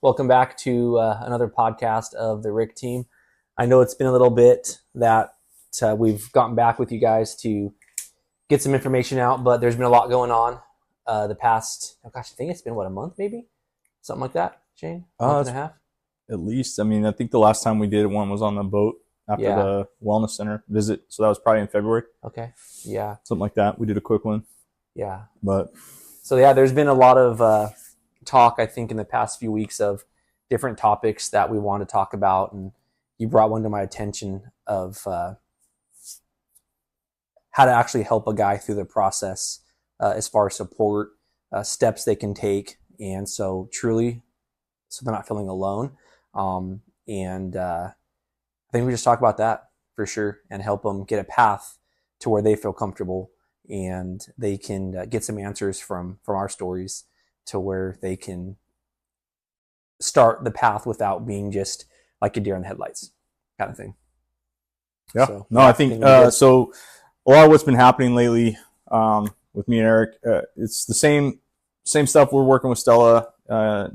Welcome back to another podcast of the Rick team. I know it's been a little bit that we've gotten back with you guys to get some information out, but there's been a lot going on the past, I think it's been, a month maybe? Something like that, Shane? A month and a half? At least. I mean, I think the last time we did one was on the boat after the wellness center visit. So that was probably in February. Okay. Yeah. Something like that. We did a quick one. Yeah. But so yeah, there's been a lot of talk, I think, in the past few weeks of different topics that we want to talk about. And you brought one to my attention of how to actually help a guy through the process as far as support, steps they can take. And so truly, so they're not feeling alone. I think we just talk about that for sure and help them get a path to where they feel comfortable and they can get some answers from our stories to where they can start the path without being just like a deer in the headlights kind of thing. Yeah. So, no, I think so a lot of what's been happening lately with me and Eric, it's the same stuff. We're working with Stella.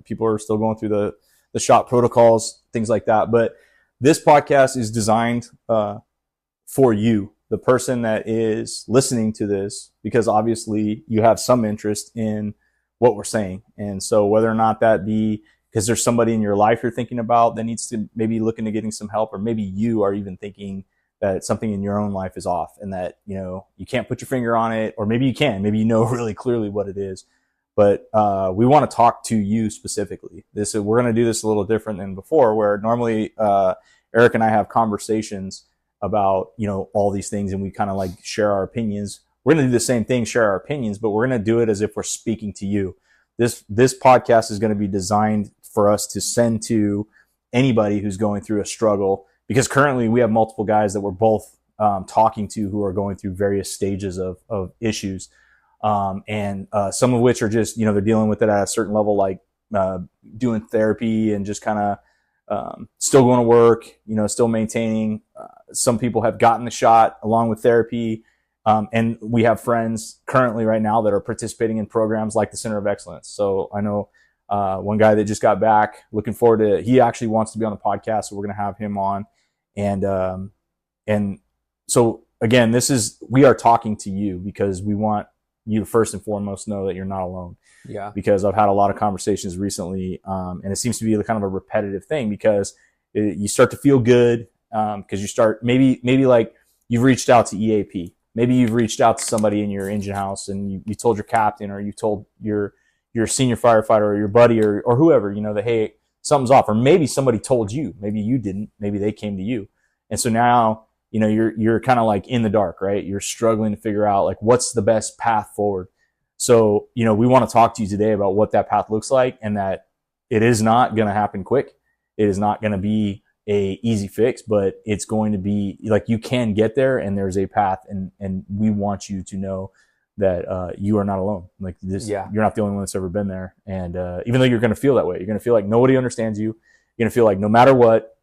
People are still going through the shop protocols, things like that. But this podcast is designed for you, the person that is listening to this, because obviously you have some interest in what we're saying. And so whether or not that be because there's somebody in your life you're thinking about that needs to maybe look into getting some help, or maybe you are even thinking that something in your own life is off and that, you can't put your finger on it, or maybe you can, maybe you know really clearly what it is. But we want to talk to you specifically. We're going to do this a little different than before, where normally Eric and I have conversations about, all these things, and we kind of like share our opinions. We're going to do the same thing, share our opinions, but we're going to do it as if we're speaking to you. This podcast is going to be designed for us to send to anybody who's going through a struggle, because currently we have multiple guys that we're both talking to who are going through various stages of issues. And some of which are just, they're dealing with it at a certain level, like doing therapy and just kind of still going to work, still maintaining. Some people have gotten the shot along with therapy. And we have friends currently right now that are participating in programs like the Center of Excellence. So I know one guy that just got back, looking forward to, he actually wants to be on the podcast, so we're going to have him on. And so again, we are talking to you because we want you to first and foremost know that you're not alone. Yeah. Because I've had a lot of conversations recently, and it seems to be kind of a repetitive thing, because you start to feel good, because you start, maybe like you've reached out to EAP. Maybe you've reached out to somebody in your engine house and you told your captain, or you told your senior firefighter or your buddy or whoever, that, hey, something's off. Or maybe somebody told you, maybe you didn't, maybe they came to you. And so now, you're kind of like in the dark, right? You're struggling to figure out like what's the best path forward. So, we want to talk to you today about what that path looks like, and that it is not going to happen quick. It is not going to be a easy fix, but it's going to be like, you can get there and there's a path, and we want you to know that you are not alone. Like this, You're not the only one that's ever been there. And even though you're going to feel that way, you're going to feel like nobody understands you. You're going to feel like no matter what,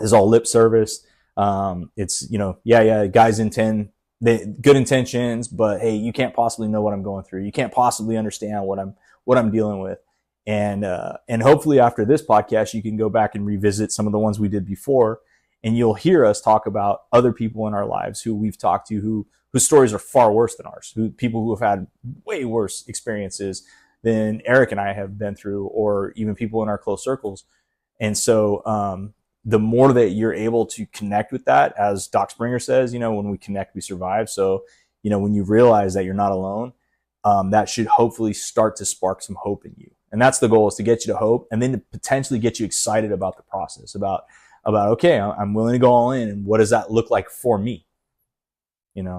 is all lip service. It's, guys intend good intentions, but hey, you can't possibly know what I'm going through. You can't possibly understand what I'm dealing with. And hopefully after this podcast, you can go back and revisit some of the ones we did before, and you'll hear us talk about other people in our lives who we've talked to, whose stories are far worse than ours, people who have had way worse experiences than Eric and I have been through, or even people in our close circles. And so, the more that you're able to connect with that, as Doc Springer says, when we connect, we survive. So, when you realize that you're not alone, that should hopefully start to spark some hope in you. And that's the goal, is to get you to hope, and then to potentially get you excited about the process, about, okay, I'm willing to go all in. And what does that look like for me?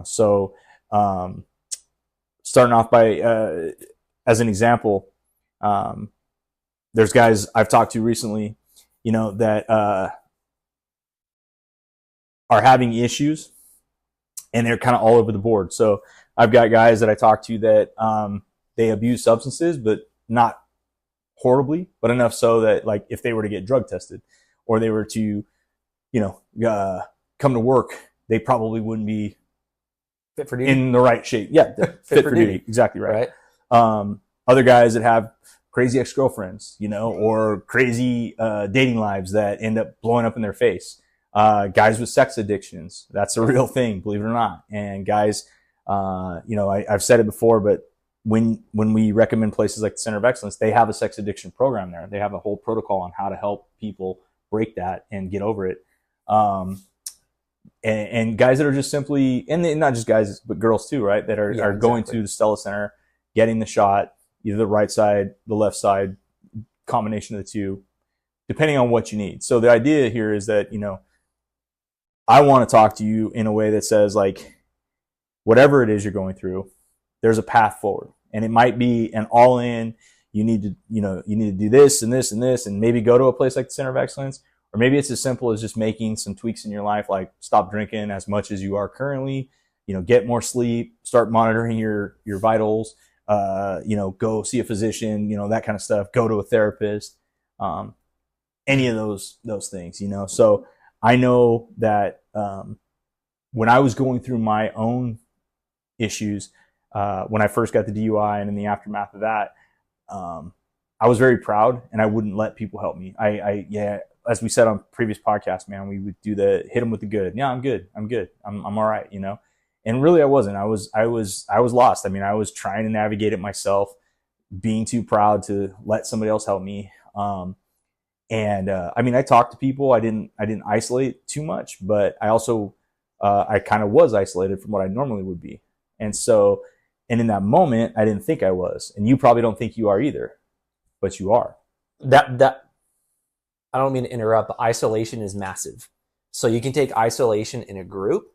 So, starting off by, as an example, there's guys I've talked to recently, that are having issues, and they're kind of all over the board. So I've got guys that I talk to that they abuse substances, but not horribly, but enough so that, like, if they were to get drug tested, or they were to, come to work, they probably wouldn't be fit for duty, in the right shape. Yeah, fit for duty. Exactly right. Other guys that have crazy ex-girlfriends, or crazy dating lives that end up blowing up in their face. Guys with sex addictions, that's a real thing, believe it or not. And guys, I've said it before, but when we recommend places like the Center of Excellence, they have a sex addiction program there. They have a whole protocol on how to help people break that and get over it. And guys that are just simply, and not just guys, but girls too, right? That are going to the Stella Center, getting the shot, either the right side, the left side, combination of the two, depending on what you need. So the idea here is that, I want to talk to you in a way that says, like, whatever it is you're going through, there's a path forward. And it might be an all in, you need to do this and this and this, and maybe go to a place like the Center of Excellence. Or maybe it's as simple as just making some tweaks in your life, like stop drinking as much as you are currently, get more sleep, start monitoring your vitals, go see a physician, that kind of stuff, go to a therapist, any of those things, So I know that when I was going through my own issues, when I first got the DUI and in the aftermath of that, I was very proud, and I wouldn't let people help me. As we said on previous podcasts, man, we would do hit them with the good. Yeah, I'm good. I'm all right. And really I wasn't. I was lost. I mean, I was trying to navigate it myself, being too proud to let somebody else help me. I talked to people. I didn't isolate too much, but I also, I kind of was isolated from what I normally would be. And in that moment, I didn't think I was, and you probably don't think you are either, but you are. I don't mean to interrupt, but isolation is massive. So you can take isolation in a group,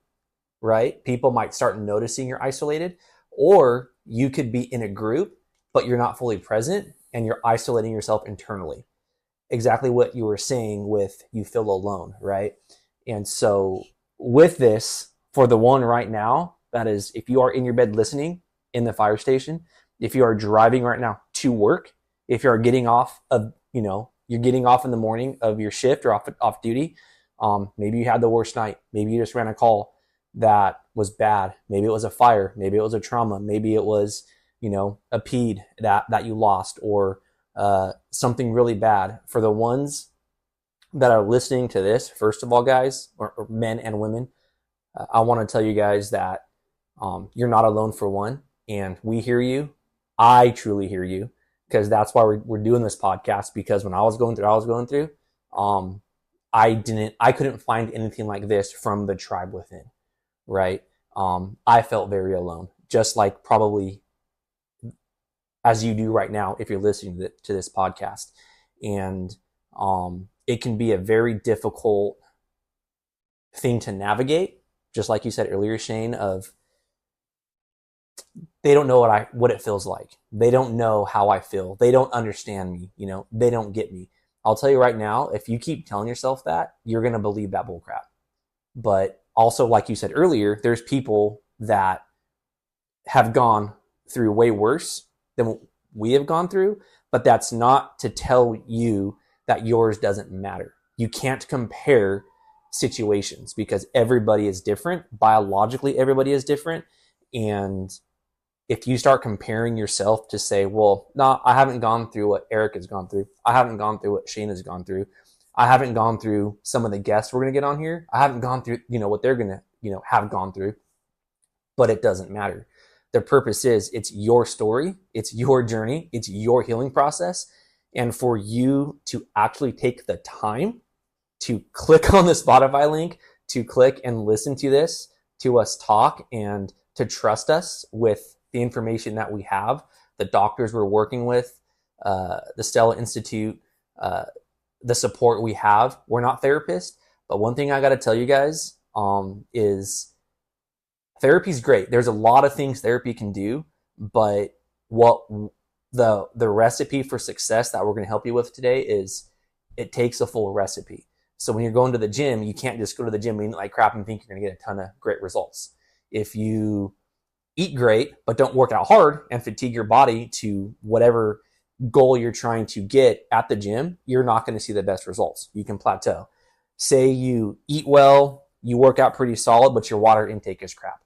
right? People might start noticing you're isolated, or you could be in a group, but you're not fully present and you're isolating yourself internally. Exactly what you were saying with you feel alone, right? And so with this, for the one right now, that is, if you are in your bed listening in the fire station, if you are driving right now to work, if you are getting off of, you're getting off in the morning of your shift or off duty, maybe you had the worst night. Maybe you just ran a call that was bad. Maybe it was a fire. Maybe it was a trauma. Maybe it was, a ped that you lost, or something really bad. For the ones that are listening to this, first of all, guys, or men and women, I want to tell you guys that you're not alone, for one, and we hear you. I truly hear you, because that's why we're doing this podcast. Because when I was going through, I couldn't find anything like this from the tribe within, right? I felt very alone, just like probably as you do right now if you're listening to this podcast. And it can be a very difficult thing to navigate, just like you said earlier, Shane, of they don't know what it feels like. They don't know how I feel. They don't understand me. They don't get me. I'll tell you right now, if you keep telling yourself that, you're going to believe that bullcrap. But also, like you said earlier, there's people that have gone through way worse than we have gone through, but that's not to tell you that yours doesn't matter. You can't compare situations, because everybody is different. Biologically, everybody is different. And if you start comparing yourself to say, well, no, I haven't gone through what Eric has gone through. I haven't gone through what Shane has gone through. I haven't gone through some of the guests we're going to get on here. I haven't gone through, what they're going to, have gone through. But it doesn't matter. The purpose is, it's your story. It's your journey. It's your healing process. And for you to actually take the time to click on the Spotify link, to click and listen to this, to us talk, and to trust us with the information that we have, the doctors we're working with, the Stella Institute, the support we have. We're not therapists, but one thing I got to tell you guys is therapy's great. There's a lot of things therapy can do, but what the recipe for success that we're going to help you with today is, it takes a full recipe. So when you're going to the gym, you can't just go to the gym and eat like crap and think you're going to get a ton of great results. If you eat great, but don't work out hard and fatigue your body to whatever goal you're trying to get at the gym, you're not going to see the best results. You can plateau. Say you eat well, you work out pretty solid, but your water intake is crap.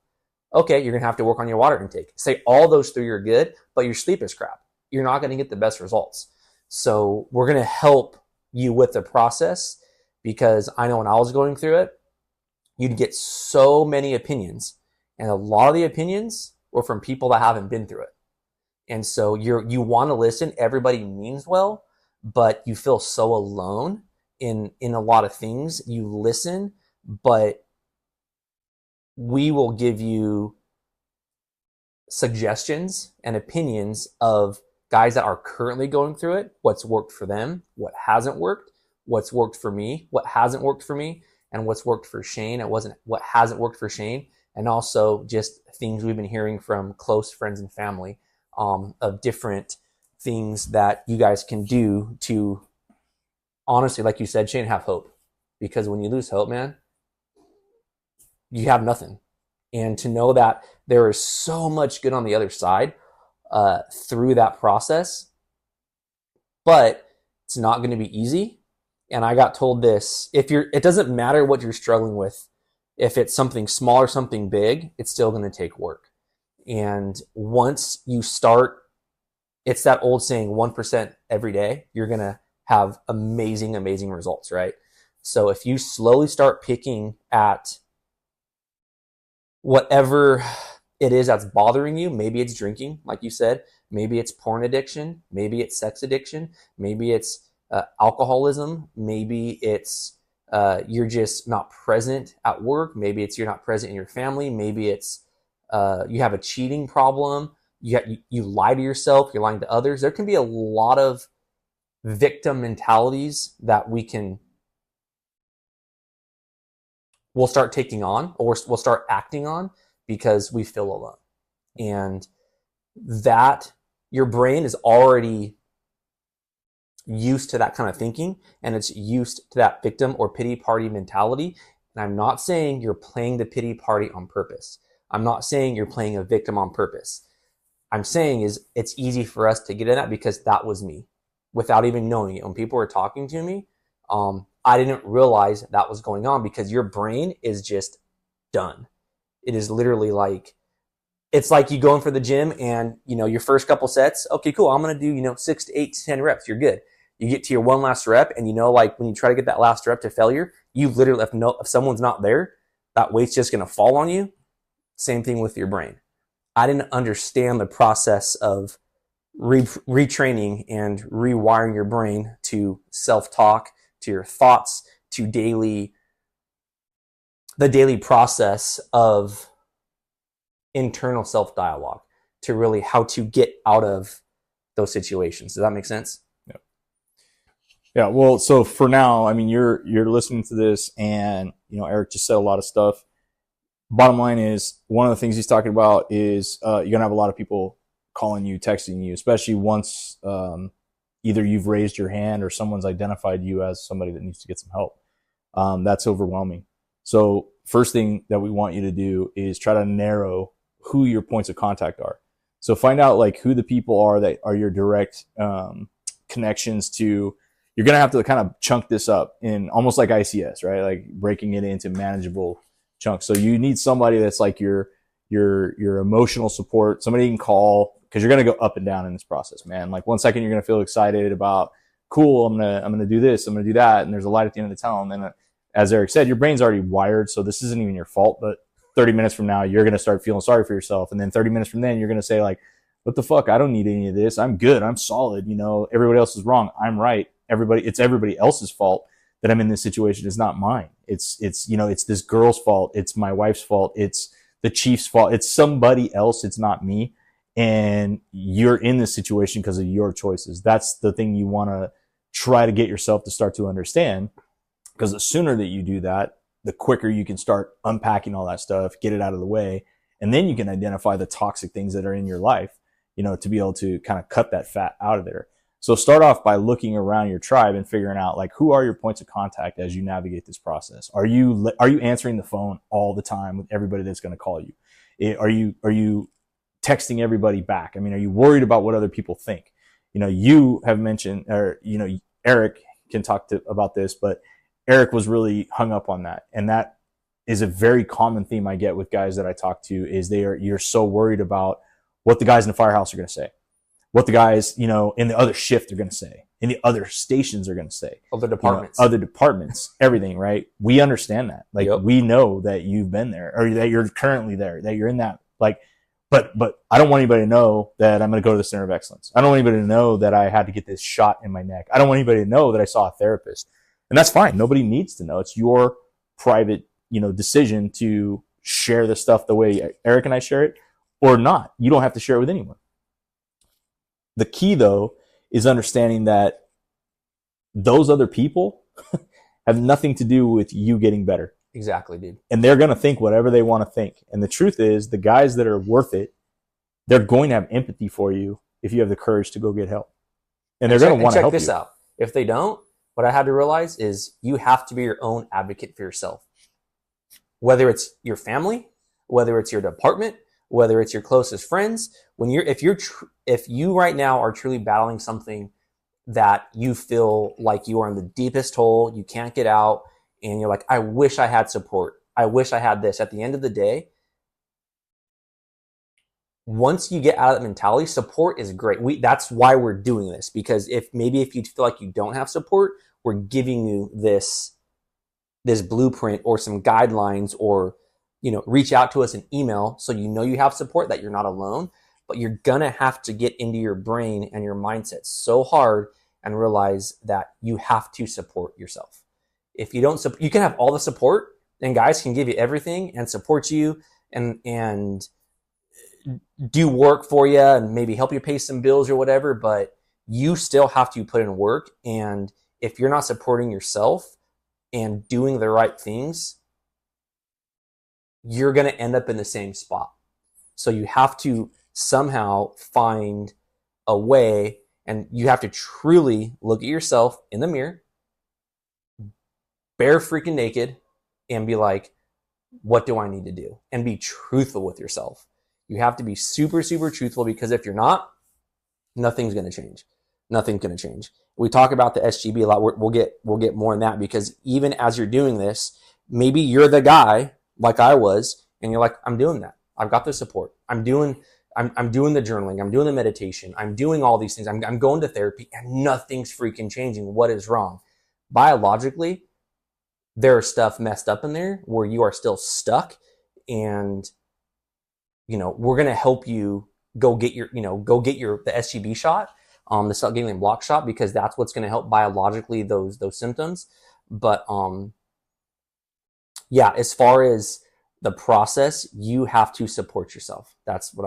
Okay, you're going to have to work on your water intake. Say all those three are good, but your sleep is crap. You're not going to get the best results. So we're going to help you with the process, because I know when I was going through it, you'd get so many opinions, and a lot of the opinions were from people that haven't been through it. And so you want to listen. Everybody means well, but you feel so alone in a lot of things. You listen, but we will give you suggestions and opinions of guys that are currently going through it, what's worked for them, what hasn't worked, what's worked for me, what hasn't worked for me, and what's worked for Shane. What hasn't worked for Shane, and also just things we've been hearing from close friends and family, of different things that you guys can do to, honestly, like you said, Shane, have hope. Because when you lose hope, man, you have nothing. And to know that there is so much good on the other side through that process, but it's not going to be easy. And I got told this: it doesn't matter what you're struggling with. If it's something small or something big, it's still going to take work. And once you start, it's that old saying, 1% every day, you're going to have amazing, amazing results, right? So if you slowly start picking at whatever it is that's bothering you, maybe it's drinking, like you said, maybe it's porn addiction, maybe it's sex addiction, maybe it's alcoholism, maybe it's you're just not present at work, maybe it's you're not present in your family, maybe it's you have a cheating problem, you lie to yourself, you're lying to others. There can be a lot of victim mentalities that we'll start taking on, or we'll start acting on, because we feel alone. And that your brain is already used to that kind of thinking, and it's used to that victim or pity party mentality. And I'm not saying you're playing the pity party on purpose. I'm not saying you're playing a victim on purpose. I'm saying is it's easy for us to get in that, because that was me without even knowing it. When people were talking to me, I didn't realize that was going on, because your brain is just done. It is literally like, it's like you going for the gym and, your first couple sets, okay, cool, I'm going to do, 6 to 8 to 10 reps. You're good. You get to your one last rep, and like when you try to get that last rep to failure, you literally, if someone's not there, that weight's just going to fall on you. Same thing with your brain. I didn't understand the process of retraining and rewiring your brain to self-talk, to your thoughts, to the daily process of internal self-dialogue, to really how to get out of those situations. Does that make sense? Yeah. Well, so for now, I mean, you're listening to this, and Eric just said a lot of stuff. Bottom line is, one of the things he's talking about is you're gonna have a lot of people calling you, texting you, especially once either you've raised your hand or someone's identified you as somebody that needs to get some help. That's overwhelming. So first thing that we want you to do is try to narrow who your points of contact are. So find out like who the people are that are your direct connections to. You're going to have to kind of chunk this up in almost like ICS, right? Like breaking it into manageable chunks. So you need somebody that's like your emotional support, somebody you can call, because you're going to go up and down in this process, man. Like one second you're going to feel excited about, cool, I'm going to do this, I'm going to do that, and there's a light at the end of the tunnel. And then, as Eric said, your brain's already wired, so this isn't even your fault. But 30 minutes from now, you're going to start feeling sorry for yourself, and then 30 minutes from then, you're going to say like, what the fuck? I don't need any of this. I'm good. I'm solid. Everybody else is wrong. I'm right. It's everybody else's fault that I'm in this situation. It's not mine. It's this girl's fault. It's my wife's fault. It's the chief's fault. It's somebody else. It's not me. And you're in this situation because of your choices. That's the thing you want to try to get yourself to start to understand, because the sooner that you do that, the quicker you can start unpacking all that stuff, get it out of the way. And then you can identify the toxic things that are in your life, to be able to kind of cut that fat out of there. So start off by looking around your tribe and figuring out like, who are your points of contact as you navigate this process? Are you answering the phone all the time with everybody that's going to call you? Are you texting everybody back? I mean, are you worried about what other people think? You have mentioned, or, Eric can talk about this, but Eric was really hung up on that. And that is a very common theme I get with guys that I talk to, is you're so worried about what the guys in the firehouse are going to say. what the guys, you know, in the other shift are going to say, in the other stations are going to say, Other departments, other departments, everything, right? We understand that. Like, Yep. we know that you've been there, or that you're currently there, that you're in that, like, but I don't want anybody to know that I'm going to go to the Center of Excellence. I don't want anybody to know that I had to get this shot in my neck. I don't want anybody to know that I saw a therapist. And that's fine. Nobody needs to know. It's your private, you know, decision to share the stuff the way Eric and I share it, or not. You don't have to share it with anyone. The key, though, is understanding that those other people have nothing to do with you getting better. Exactly, dude. And they're going to think whatever they want to think. And the truth is, the guys that are worth it, they're going to have empathy for you if you have the courage to go get help. And they're going to want to help you. Check this out. If they don't, what I had to realize is you have to be your own advocate for yourself. Whether it's your family, whether it's your department, whether it's your closest friends, if you right now are truly battling something that you feel like you are in the deepest hole, you can't get out, and you're like, I wish I had support. I wish I had this. At the end of the day, once you get out of that mentality, support is great. That's why we're doing this, because if you feel like you don't have support, we're giving you this blueprint or some guidelines, or, you know, reach out to us in email so you know you have support, that you're not alone. But you're gonna have to get into your brain and your mindset so hard and realize that you have to support yourself. If you don't, you can have all the support, and guys can give you everything and support you and do work for you and maybe help you pay some bills or whatever, but you still have to put in work. And if you're not supporting yourself and doing the right things, you're going to end up in the same spot. So you have to somehow find a way, and you have to truly look at yourself in the mirror, bare freaking naked, and be like, what do I need to do? And be truthful with yourself. You have to be super, super truthful, because if you're not, nothing's going to change. Nothing's going to change. We talk about the SGB a lot. We'll get more in that, because even as you're doing this, maybe you're the guy like I was, and you're like, I'm doing that. I've got the support. I'm doing the journaling. I'm doing the meditation. I'm doing all these things. I'm going to therapy, and nothing's freaking changing. What is wrong? Biologically, there's stuff messed up in there where you are still stuck, and, you know, we're going to help you go get the SGB shot, the cell ganglion block shot, because that's what's going to help biologically those symptoms. But, yeah, as far as the process, you have to support yourself. That's what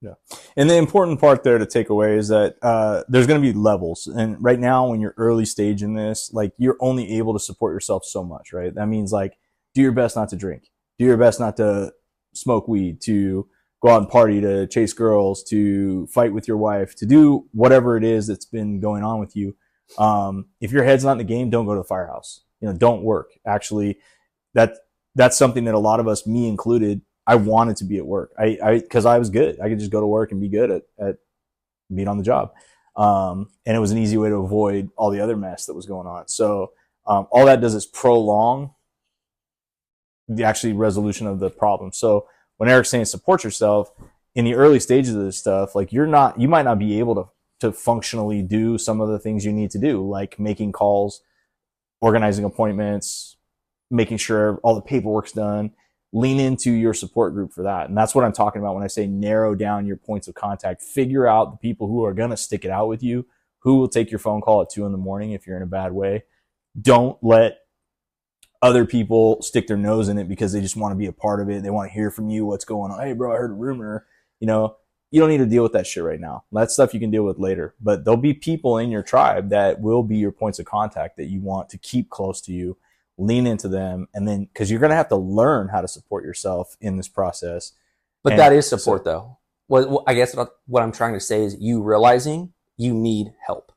Yeah. And the important part there to take away is that there's going to be levels. And right now, when you're early stage in this, like, you're only able to support yourself so much, right? That means, like, do your best not to drink. Do your best not to smoke weed, to go out and party, to chase girls, to fight with your wife, to do whatever it is that's been going on with you. If your head's not in the game, don't go to the firehouse. You know, don't work. Actually, that's something that a lot of us, me included, I wanted to be at work. Cause I was good. I could just go to work and be good at being on the job. And it was an easy way to avoid all the other mess that was going on. So, all that does is prolong the actually resolution of the problem. So when Eric's saying support yourself in the early stages of this stuff, like, you might not be able to functionally do some of the things you need to do, like making calls, organizing appointments, making sure all the paperwork's done. Lean into your support group for that. And that's what I'm talking about when I say narrow down your points of contact. Figure out the people who are going to stick it out with you, who will take your phone call at 2 a.m. if you're in a bad way. Don't let other people stick their nose in it because they just want to be a part of it. They want to hear from you what's going on. Hey, bro, I heard a rumor. You know, you don't need to deal with that shit right now. That stuff you can deal with later. But there'll be people in your tribe that will be your points of contact that you want to keep close to you. Lean into them, and then, because you're going to have to learn how to support yourself in this process. But that is support, though. Well, I guess what I'm trying to say is you realizing you need help.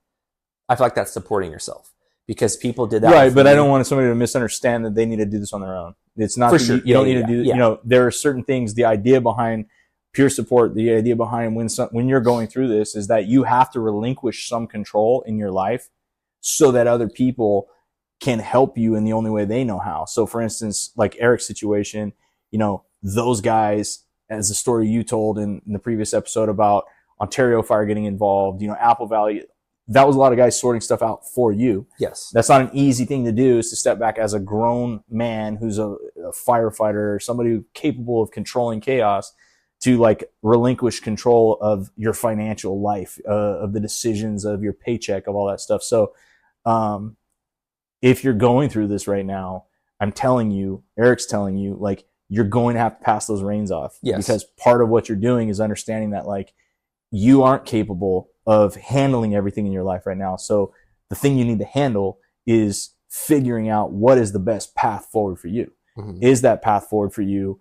I feel like that's supporting yourself, because people did that. Right, but I don't want somebody to misunderstand that they need to do this on their own. It's not for that sure. You don't need to do. You know, there are certain things. The idea behind peer support, the idea behind when you're going through this, is that you have to relinquish some control in your life so that other people can help you in the only way they know how. So for instance, like Eric's situation, you know, those guys, as the story you told in the previous episode about Ontario Fire getting involved, Apple Valley. That was a lot of guys sorting stuff out for you. Yes. That's not an easy thing to do, is to step back as a grown man who's a firefighter, somebody capable of controlling chaos, to like relinquish control of your financial life, of the decisions of your paycheck, of all that stuff. So, if you're going through this right now, I'm telling you, Eric's telling you, like, you're going to have to pass those reins off. Yes. Because part of what you're doing is understanding that, like, you aren't capable of handling everything in your life right now. So the thing you need to handle is figuring out what is the best path forward for you. Mm-hmm. Is that path forward for you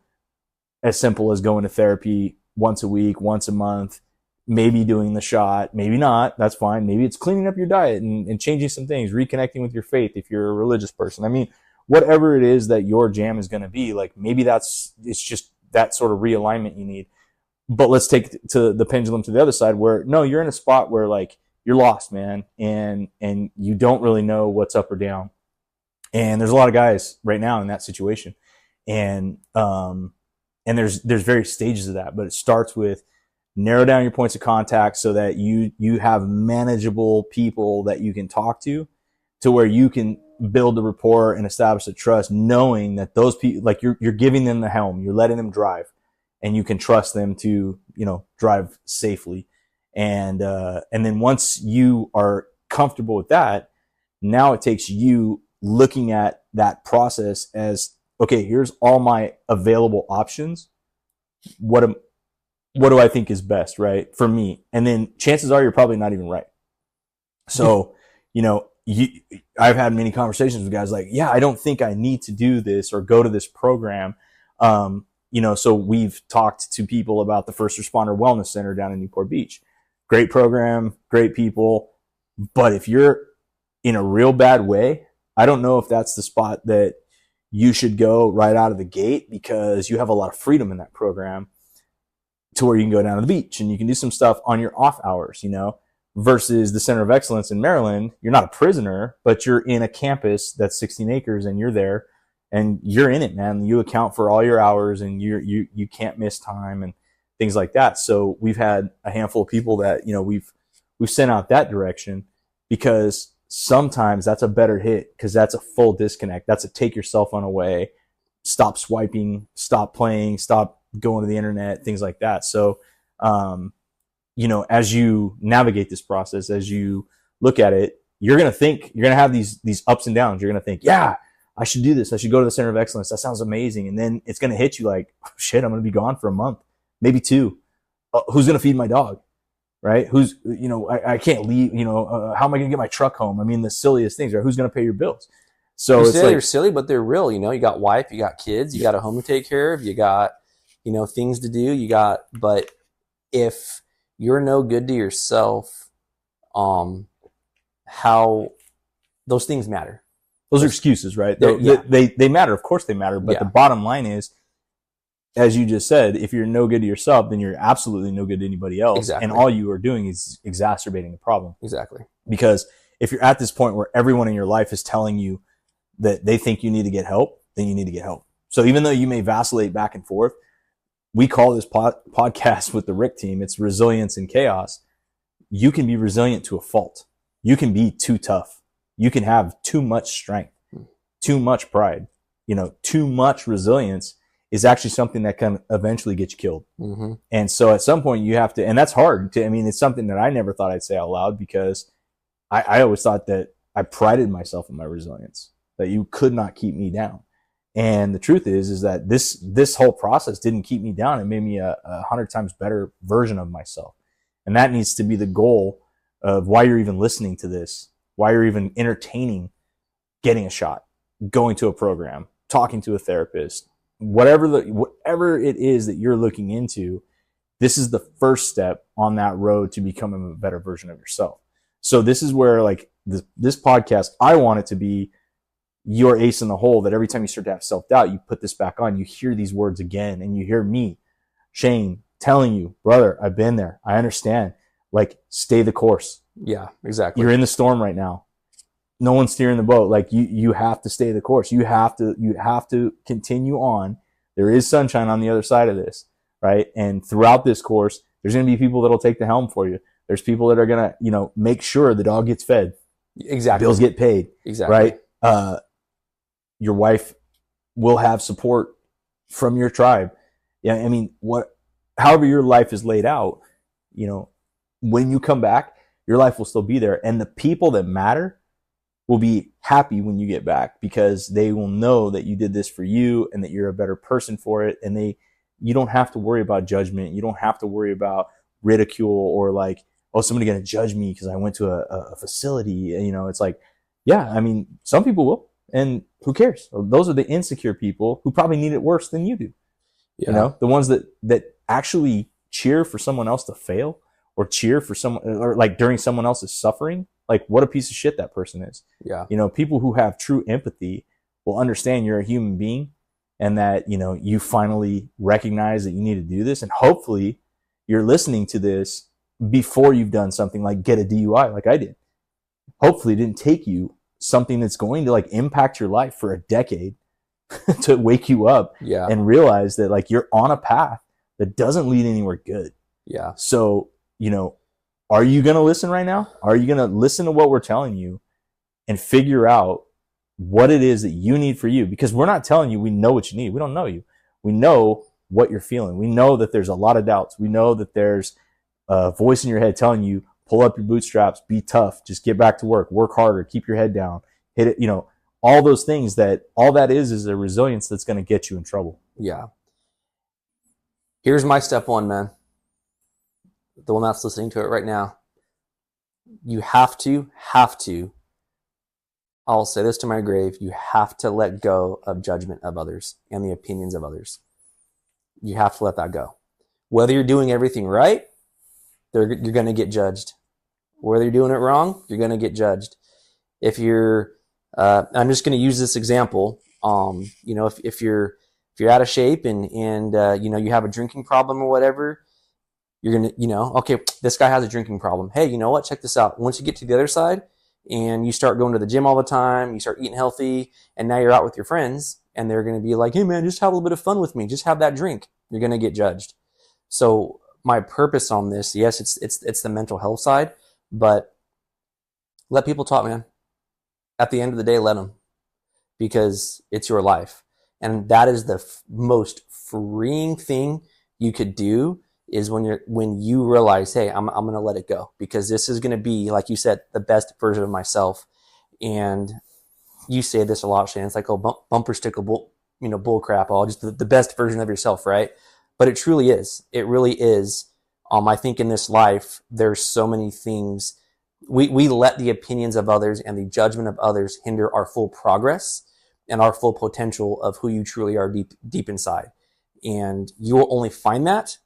as simple as going to therapy once a week, once a month, maybe doing the shot, maybe not, that's fine. Maybe it's cleaning up your diet and changing some things, reconnecting with your faith if you're a religious person. I mean, whatever it is that your jam is going to be, like, maybe it's just that sort of realignment you need. But let's take to the pendulum to the other side, where no, you're in a spot where, like, you're lost, man, and you don't really know what's up or down. And there's a lot of guys right now in that situation. And there's various stages of that, but it starts with narrow down your points of contact so that you have manageable people that you can talk to where you can build a rapport and establish a trust, knowing that those people, like, you're giving them the helm, you're letting them drive, and you can trust them to, drive safely. And then once you are comfortable with that, now it takes you looking at that process as, okay, here's all my available options. What do I think is best, right, for me? And then chances are you're probably not even right. So, I've had many conversations with guys like, yeah, I don't think I need to do this or go to this program. So we've talked to people about the First Responder Wellness Center down in Newport Beach. Great program, great people. But if you're in a real bad way, I don't know if that's the spot that you should go right out of the gate, because you have a lot of freedom in that program to where you can go down to the beach and you can do some stuff on your off hours, versus the Center of Excellence in Maryland. You're not a prisoner, but you're in a campus that's 16 acres and you're there and you're in it, man. You account for all your hours and you can't miss time and things like that. So we've had a handful of people that, we've sent out that direction, because sometimes that's a better hit, because that's a full disconnect. That's a take your cell phone away, stop swiping, stop playing, stop going to the internet, things like that. So, as you navigate this process, as you look at it, you're going to have these ups and downs. You're going to think, yeah, I should do this. I should go to the Center of Excellence. That sounds amazing. And then it's going to hit you like, oh, shit, I'm going to be gone for a month, maybe 2. Who's going to feed my dog? Right? I can't leave, how am I going to get my truck home? I mean, the silliest things, right? Who's going to pay your bills? So they're silly, but they're real. You got wife, you got kids, you got a home to take care of, you got, things to do, but if you're no good to yourself, how those things matter. Those are excuses, right? They matter. Of course they matter. But the bottom line is, as you just said, if you're no good to yourself, then you're absolutely no good to anybody else. Exactly. And all you are doing is exacerbating the problem. Exactly. Because if you're at this point where everyone in your life is telling you that they think you need to get help, then you need to get help. So even though you may vacillate back and forth, we call this podcast with the Rick team, it's resilience in chaos. You can be resilient to a fault. You can be too tough. You can have too much strength, too much pride. Too much resilience is actually something that can eventually get you killed. Mm-hmm. And so at some point you have to, and that's hard to, it's something that I never thought I'd say out loud, because I always thought that I prided myself in my resilience, that you could not keep me down. And the truth is that this whole process didn't keep me down. It made me a 100 times better version of myself. And that needs to be the goal of why you're even listening to this, why you're even entertaining getting a shot, going to a program, talking to a therapist, whatever it is that you're looking into. This is the first step on that road to becoming a better version of yourself. So this is where, like, this podcast, I want it to be your ace in the hole, that every time you start to have self-doubt, you put this back on, you hear these words again, and you hear me, Shane, telling you, brother, I've been there. I understand. Like, stay the course. Yeah, exactly. You're in the storm right now. No one's steering the boat. Like, you have to stay the course. You have to continue on. There is sunshine on the other side of this, right? And throughout this course, There's going to be people that'll take the helm for you. There's people that are going to, you know, make sure the dog gets fed. Exactly. Bills get paid. Exactly. Right? Your wife will have support from your tribe. Yeah, I mean, however your life is laid out, you know, when you come back, your life will still be there. And the people that matter will be happy when you get back, because they will know that you did this for you and that you're a better person for it. And you don't have to worry about judgment. You don't have to worry about ridicule or like, oh, somebody going to judge me because I went to a facility. You know, it's like, yeah, I mean, some people will, and who cares? Those are the insecure people who probably need it worse than you do. Yeah. You know, the ones that actually cheer for someone else to fail, or cheer for someone, or like during someone else's suffering. Like, what a piece of shit that person is. Yeah. You know, people who have true empathy will understand you're a human being, and that, you know, you finally recognize that you need to do this. And hopefully you're listening to this before you've done something like get a DUI like I did. Hopefully it didn't take you something that's going to like impact your life for a decade to wake you up and realize that like you're on a path that doesn't lead anywhere good. Yeah. So, you know, are you going to listen right now? Are you going to listen to what we're telling you and figure out what it is that you need for you? Because we're not telling you we know what you need. We don't know you. We know what you're feeling. We know that there's a lot of doubts. We know that there's a voice in your head telling you, pull up your bootstraps, be tough, just get back to work harder, keep your head down, hit it, you know, all those things. That all that is a resilience that's going to get you in trouble. Yeah. Here's my step one, man. The one that's listening to it right now. You have to, I'll say this to my grave, you have to let go of judgment of others and the opinions of others. You have to let that go. Whether you're doing everything right, you're going to get judged. Whether you're doing it wrong, you're going to get judged. If you're, I'm just going to use this example. You know, if you're out of shape and you know, you have a drinking problem or whatever, you're going to, you know, okay, this guy has a drinking problem. Hey, you know what? Check this out. Once you get to the other side and you start going to the gym all the time, you start eating healthy, and now you're out with your friends and they're going to be like, hey man, just have a little bit of fun with me. Just have that drink. You're going to get judged. So my purpose on this, yes, it's the mental health side, but let people talk, man. At the end of the day, let them, because it's your life. And that is the most freeing thing you could do, is when you realize, hey, I'm going to let it go, because this is going to be, like you said, the best version of myself. And you say this a lot, Shane. It's like, oh, bumper sticker, bull crap, all just the best version of yourself, right? But it truly is. It really is. I think in this life, there's so many things. We let the opinions of others and the judgment of others hinder our full progress and our full potential of who you truly are deep inside. And you will only find that,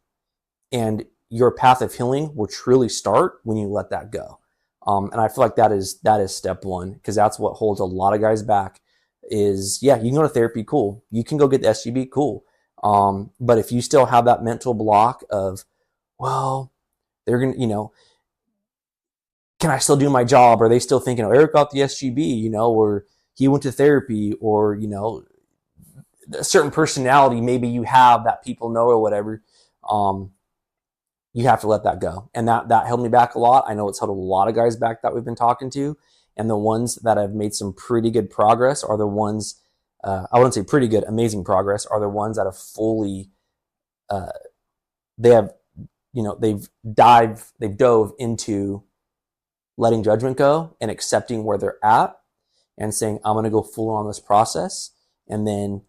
and your path of healing will truly start when you let that go. And I feel like that is step one, because that's what holds a lot of guys back. Is, yeah, you can go to therapy, cool. You can go get the SGB, cool. But if you still have that mental block of, well, they're going to, you know, can I still do my job? Are they still thinking, oh, Eric got the SGB, you know, or he went to therapy, or, you know, a certain personality maybe you have that people know or whatever. You have to let that go. And that held me back a lot. I know it's held a lot of guys back that we've been talking to. And the ones that have made some pretty good progress are the ones, I wouldn't say pretty good, amazing progress, are the ones that have fully, they've dove into letting judgment go and accepting where they're at and saying, I'm going to go full on this process, and then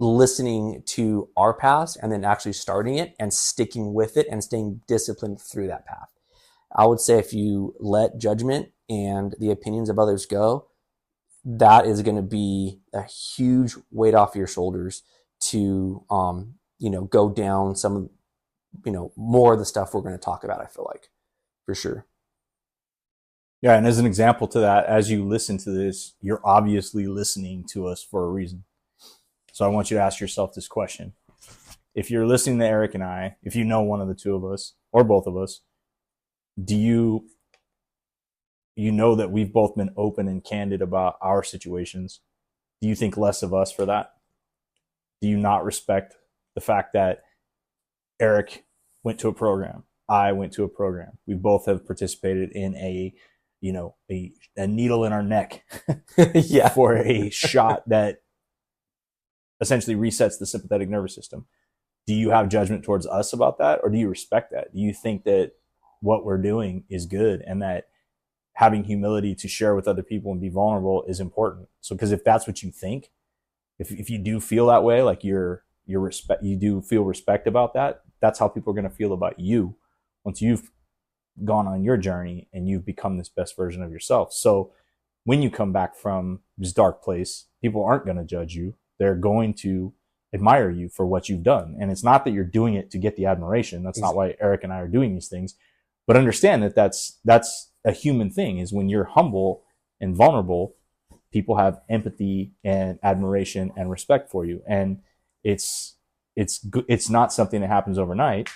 listening to our paths and then actually starting it and sticking with it and staying disciplined through that path. I would say if you let judgment and the opinions of others go, that is going to be a huge weight off your shoulders to, go down some, more of the stuff we're going to talk about, I feel like, for sure. Yeah. And as an example to that, as you listen to this, you're obviously listening to us for a reason. So I want you to ask yourself this question. If you're listening to Eric and I, if you know one of the two of us or both of us, do you know that we've both been open and candid about our situations? Do you think less of us for that? Do you not respect the fact that Eric went to a program. I went to a program. We both have participated in a needle in our neck Yeah. for a shot that essentially resets the sympathetic nervous system. Do you have judgment towards us about that, or do you respect that? Do you think that what we're doing is good, and that having humility to share with other people and be vulnerable is important? So, because if that's what you think, if you do feel that way, like you do feel respect about that, that's how people are going to feel about you once you've gone on your journey and you've become this best version of yourself. So when you come back from this dark place, people aren't going to judge you. They're going to admire you for what you've done. And it's not that you're doing it to get the admiration. That's not why Eric and I are doing these things. But understand that that's a human thing, is when you're humble and vulnerable, people have empathy and admiration and respect for you. And it's not something that happens overnight,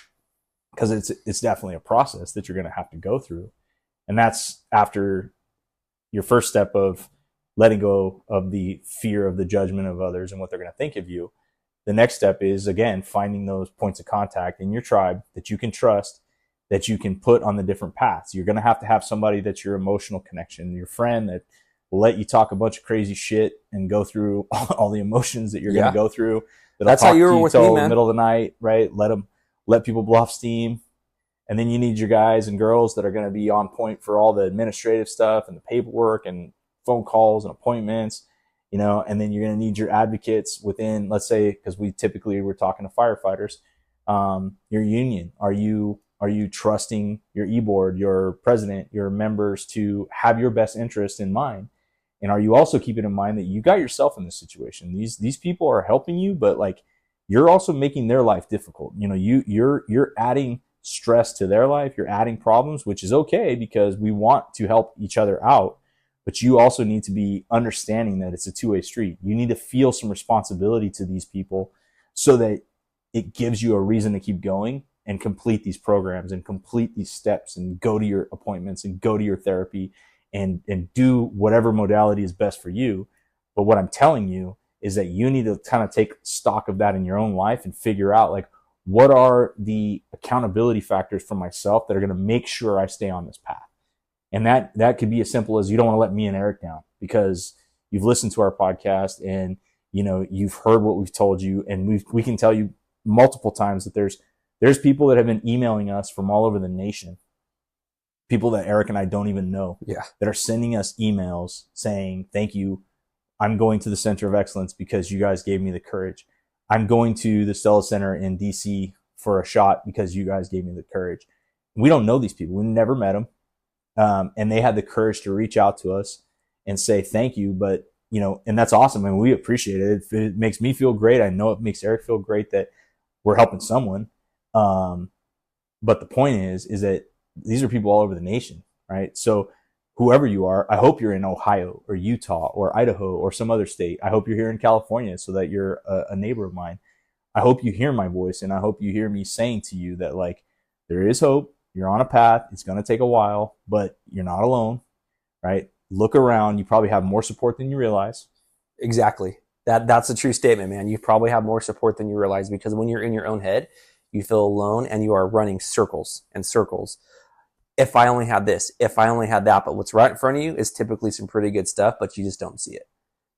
because it's definitely a process that you're going to have to go through. And that's after your first step of letting go of the fear of the judgment of others and what they're going to think of you. The next step is, again, finding those points of contact in your tribe that you can trust, that you can put on the different paths. You're going to have somebody that's your emotional connection, your friend that will let you talk a bunch of crazy shit and go through all the emotions that you're going to go through. That's how you were with me, man. The middle of the night, right? Let people blow off steam. And then you need your guys and girls that are going to be on point for all the administrative stuff and the paperwork and phone calls and appointments, and then you're going to need your advocates within, let's say, because we're talking to firefighters, your union. Are you trusting your e-board, your president, your members to have your best interest in mind? And are you also keeping in mind that you got yourself in this situation? These people are helping you, but like, you're also making their life difficult. You're adding stress to their life. You're adding problems, which is okay, because we want to help each other out. But you also need to be understanding that it's a two-way street. You need to feel some responsibility to these people so that it gives you a reason to keep going and complete these programs and complete these steps and go to your appointments and go to your therapy and do whatever modality is best for you. But what I'm telling you is that you need to kind of take stock of that in your own life and figure out, like, what are the accountability factors for myself that are going to make sure I stay on this path? And that could be as simple as, you don't want to let me and Eric down, because you've listened to our podcast and, you've heard what we've told you. And we can tell you multiple times that there's people that have been emailing us from all over the nation, people that Eric and I don't even know, that are sending us emails saying, thank you. I'm going to the Center of Excellence because you guys gave me the courage. I'm going to the Stella Center in DC for a shot because you guys gave me the courage. We don't know these people. We never met them. And they had the courage to reach out to us and say thank you. But, and that's awesome. And we appreciate it. It makes me feel great. I know it makes Eric feel great that we're helping someone. But the point is that these are people all over the nation, right? So whoever you are, I hope you're in Ohio or Utah or Idaho or some other state. I hope you're here in California so that you're a neighbor of mine. I hope you hear my voice, and I hope you hear me saying to you that, like, there is hope. You're on a path. It's going to take a while, but you're not alone, right? Look around. You probably have more support than you realize. Exactly. That's a true statement, man. You probably have more support than you realize, because when you're in your own head, you feel alone and you are running circles and circles. If I only had this, if I only had that, but what's right in front of you is typically some pretty good stuff, but you just don't see it.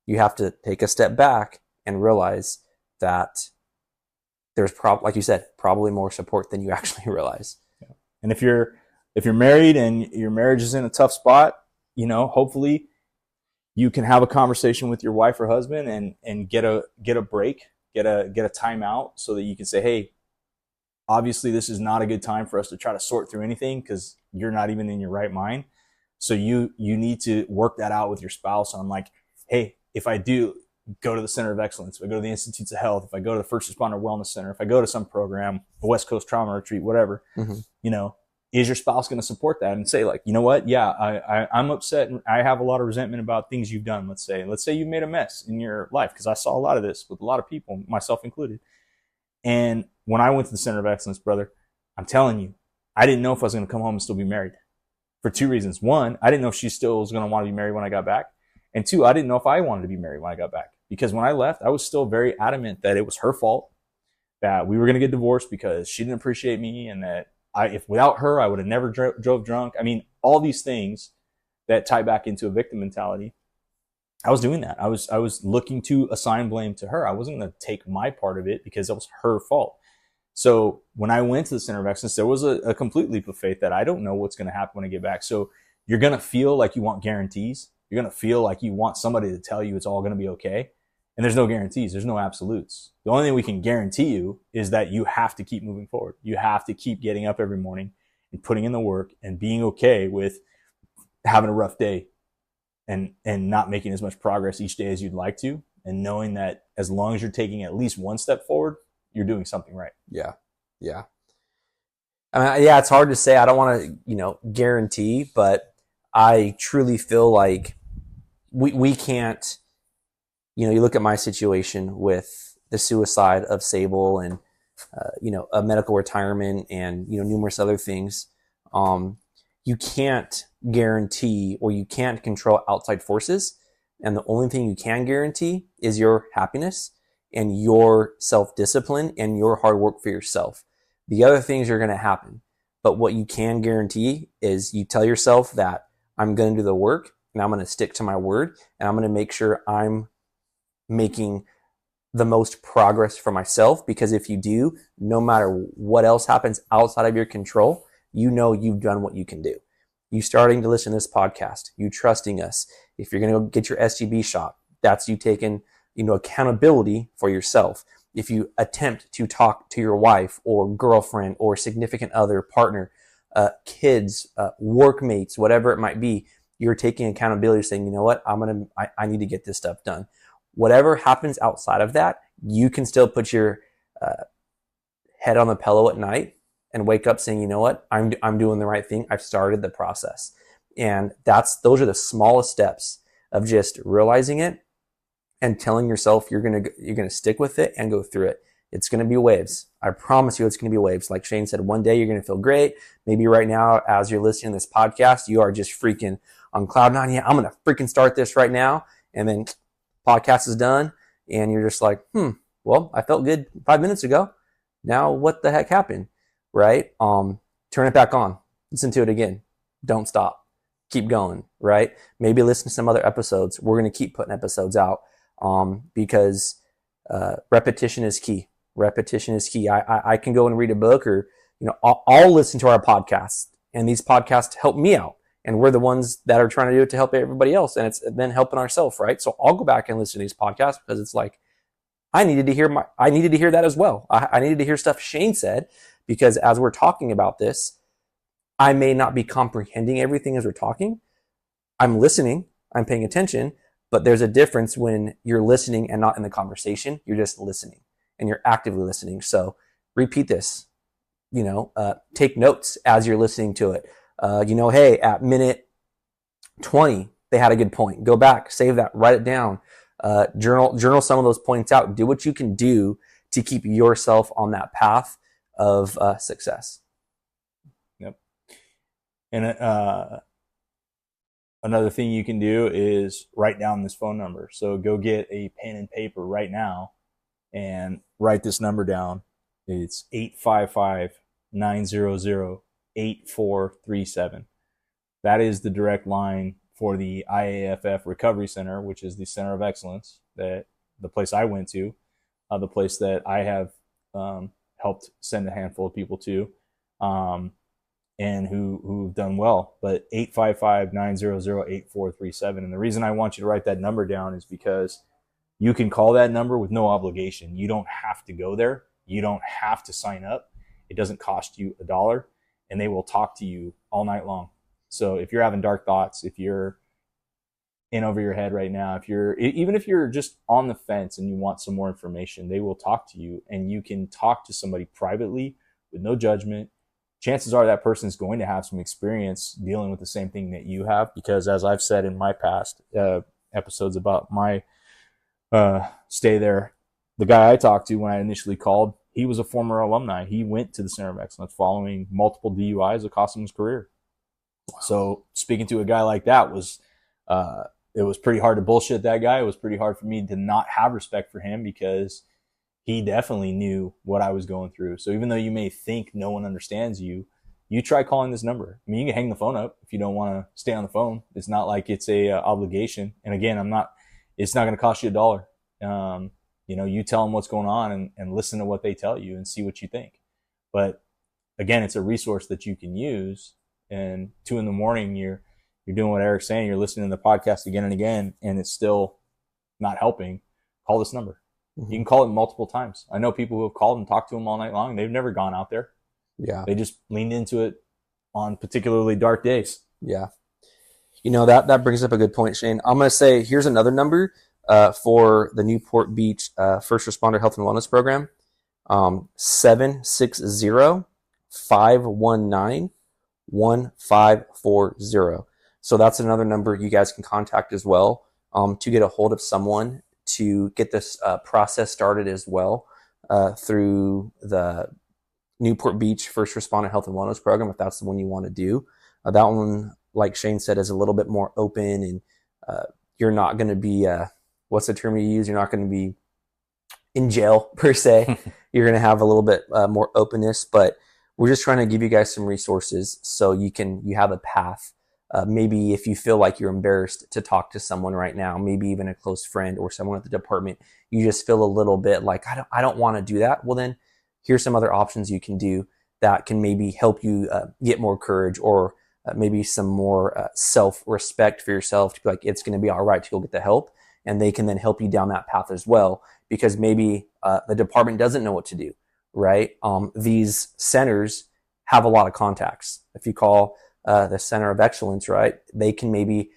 You have to take a step back and realize that there's like you said, probably more support than you actually realize. Yeah. And if you're married and your marriage is in a tough spot, hopefully you can have a conversation with your wife or husband and get a break, get a time out, so that you can say, hey, obviously this is not a good time for us to try to sort through anything, because you're not even in your right mind. So you need to work that out with your spouse on, like, hey, if I do go to the Center of Excellence, if I go to the Institutes of Health, if I go to the First Responder Wellness Center, if I go to some program, a West Coast Trauma Retreat, whatever, is your spouse going to support that and say, like, you know what? Yeah, I'm upset and I have a lot of resentment about things you've done. Let's say you've made a mess in your life, because I saw a lot of this with a lot of people, myself included. And when I went to the Center of Excellence, brother, I'm telling you, I didn't know if I was going to come home and still be married, for two reasons. One, I didn't know if she still was going to want to be married when I got back. And two, I didn't know if I wanted to be married when I got back, because when I left, I was still very adamant that it was her fault, that we were going to get divorced because she didn't appreciate me, and that if without her, I would have never drove drunk. I mean, all these things that tie back into a victim mentality. I was doing that. I was looking to assign blame to her. I wasn't going to take my part of it because it was her fault. So when I went to the Center of Excellence, there was a complete leap of faith that I don't know what's going to happen when I get back. So you're going to feel like you want guarantees. You're going to feel like you want somebody to tell you it's all going to be okay. And there's no guarantees. There's no absolutes. The only thing we can guarantee you is that you have to keep moving forward. You have to keep getting up every morning and putting in the work and being okay with having a rough day and not making as much progress each day as you'd like to. And knowing that as long as you're taking at least one step forward, you're doing something right. Yeah. Yeah. I mean, yeah, it's hard to say. I don't want to, guarantee, but I truly feel like we can't, you look at my situation with the suicide of Sable and, a medical retirement and, numerous other things. You can't guarantee or you can't control outside forces. And the only thing you can guarantee is your happiness and your self-discipline and your hard work for yourself. The other things are going to happen. But what you can guarantee is you tell yourself that I'm going to do the work and I'm going to stick to my word and I'm going to make sure I'm making the most progress for myself, because if you do, no matter what else happens outside of your control, you've done what you can do. You starting to listen to this podcast, you trusting us. If you're going to go get your STB shot, that's you taking, accountability for yourself. If you attempt to talk to your wife or girlfriend or significant other, partner, kids, workmates, whatever it might be, you're taking accountability, saying, you know what, I need to get this stuff done. Whatever happens outside of that, you can still put your head on the pillow at night and wake up saying, you know what, I'm doing the right thing. I've started the process. And those are the smallest steps of just realizing it and telling yourself you're gonna stick with it and go through it. It's gonna be waves. I promise you it's gonna be waves. Like Shane said, one day you're gonna feel great. Maybe right now, as you're listening to this podcast, you are just freaking on cloud nine. Yeah, I'm gonna freaking start this right now. And then podcast is done and you're just like, well, I felt good 5 minutes ago. Now what the heck happened? Right? Turn it back on. Listen to it again. Don't stop. Keep going, right? Maybe listen to some other episodes. We're going to keep putting episodes out because repetition is key. Repetition is key. I can go and read a book or, I'll listen to our podcast, and these podcasts help me out. And we're the ones that are trying to do it to help everybody else. And it's then helping ourselves, right? So I'll go back and listen to these podcasts because it's like, I needed to hear that as well. I needed to hear stuff Shane said, because as we're talking about this, I may not be comprehending everything as we're talking. I'm listening, I'm paying attention, but there's a difference when you're listening and not in the conversation. You're just listening and you're actively listening. So repeat this, take notes as you're listening to it. Hey, at minute 20, they had a good point. Go back, save that, write it down, journal some of those points out. Do what you can do to keep yourself on that path of success. Yep. And another thing you can do is write down this phone number. So go get a pen and paper right now and write this number down. It's 855-900-8437. That is the direct line for the IAFF Recovery Center, which is the Center of Excellence, that the place I went to, the place that I have helped send a handful of people to, and who've done well. But 855-900-8437. And the reason I want you to write that number down is because you can call that number with no obligation. You don't have to go there. You don't have to sign up. It doesn't cost you $1, and they will talk to you all night long. So if you're having dark thoughts, if you're in over your head right now, even if you're just on the fence and you want some more information, they will talk to you, and you can talk to somebody privately with no judgment. Chances are that person is going to have some experience dealing with the same thing that you have, because as I've said in my past episodes about my stay there, the guy I talked to when I initially called, he was a former alumni. He went to the Center of Excellence following multiple DUIs that cost him his career. Wow. So speaking to a guy like that was, it was pretty hard to bullshit that guy. It was pretty hard for me to not have respect for him, because he definitely knew what I was going through. So even though you may think no one understands you, you try calling this number. I mean, you can hang the phone up if you don't want to stay on the phone. It's not like it's a obligation. And again, it's not going to cost you $1. You tell them what's going on and listen to what they tell you and see what you think. But again, it's a resource that you can use. And 2 a.m, you're doing what Eric's saying. You're listening to the podcast again and again, and it's still not helping. Call this number. Mm-hmm. You can call it multiple times. I know people who have called and talked to them all night long. They've never gone out there. Yeah. They just leaned into it on particularly dark days. Yeah. That brings up a good point, Shane. I'm going to say, here's another number for the Newport Beach First Responder Health and Wellness Program. 760-519-1540. So that's another number you guys can contact as well to get a hold of someone to get this process started as well through the Newport Beach First Responder Health and Wellness Program, if that's the one you want to do. That one, like Shane said, is a little bit more open, and you're not going to be, what's the term you use? You're not going to be in jail per se. You're going to have a little bit more openness, but we're just trying to give you guys some resources so you have a path. Maybe if you feel like you're embarrassed to talk to someone right now, maybe even a close friend or someone at the department, you just feel a little bit like, I don't want to do that. Well, then here's some other options you can do that can maybe help you get more courage, or maybe some more self-respect for yourself to be like, it's going to be all right to go get the help. And they can then help you down that path as well, because maybe the department doesn't know what to do, right? These centers have a lot of contacts. If you call the Center of Excellence, right, they can maybe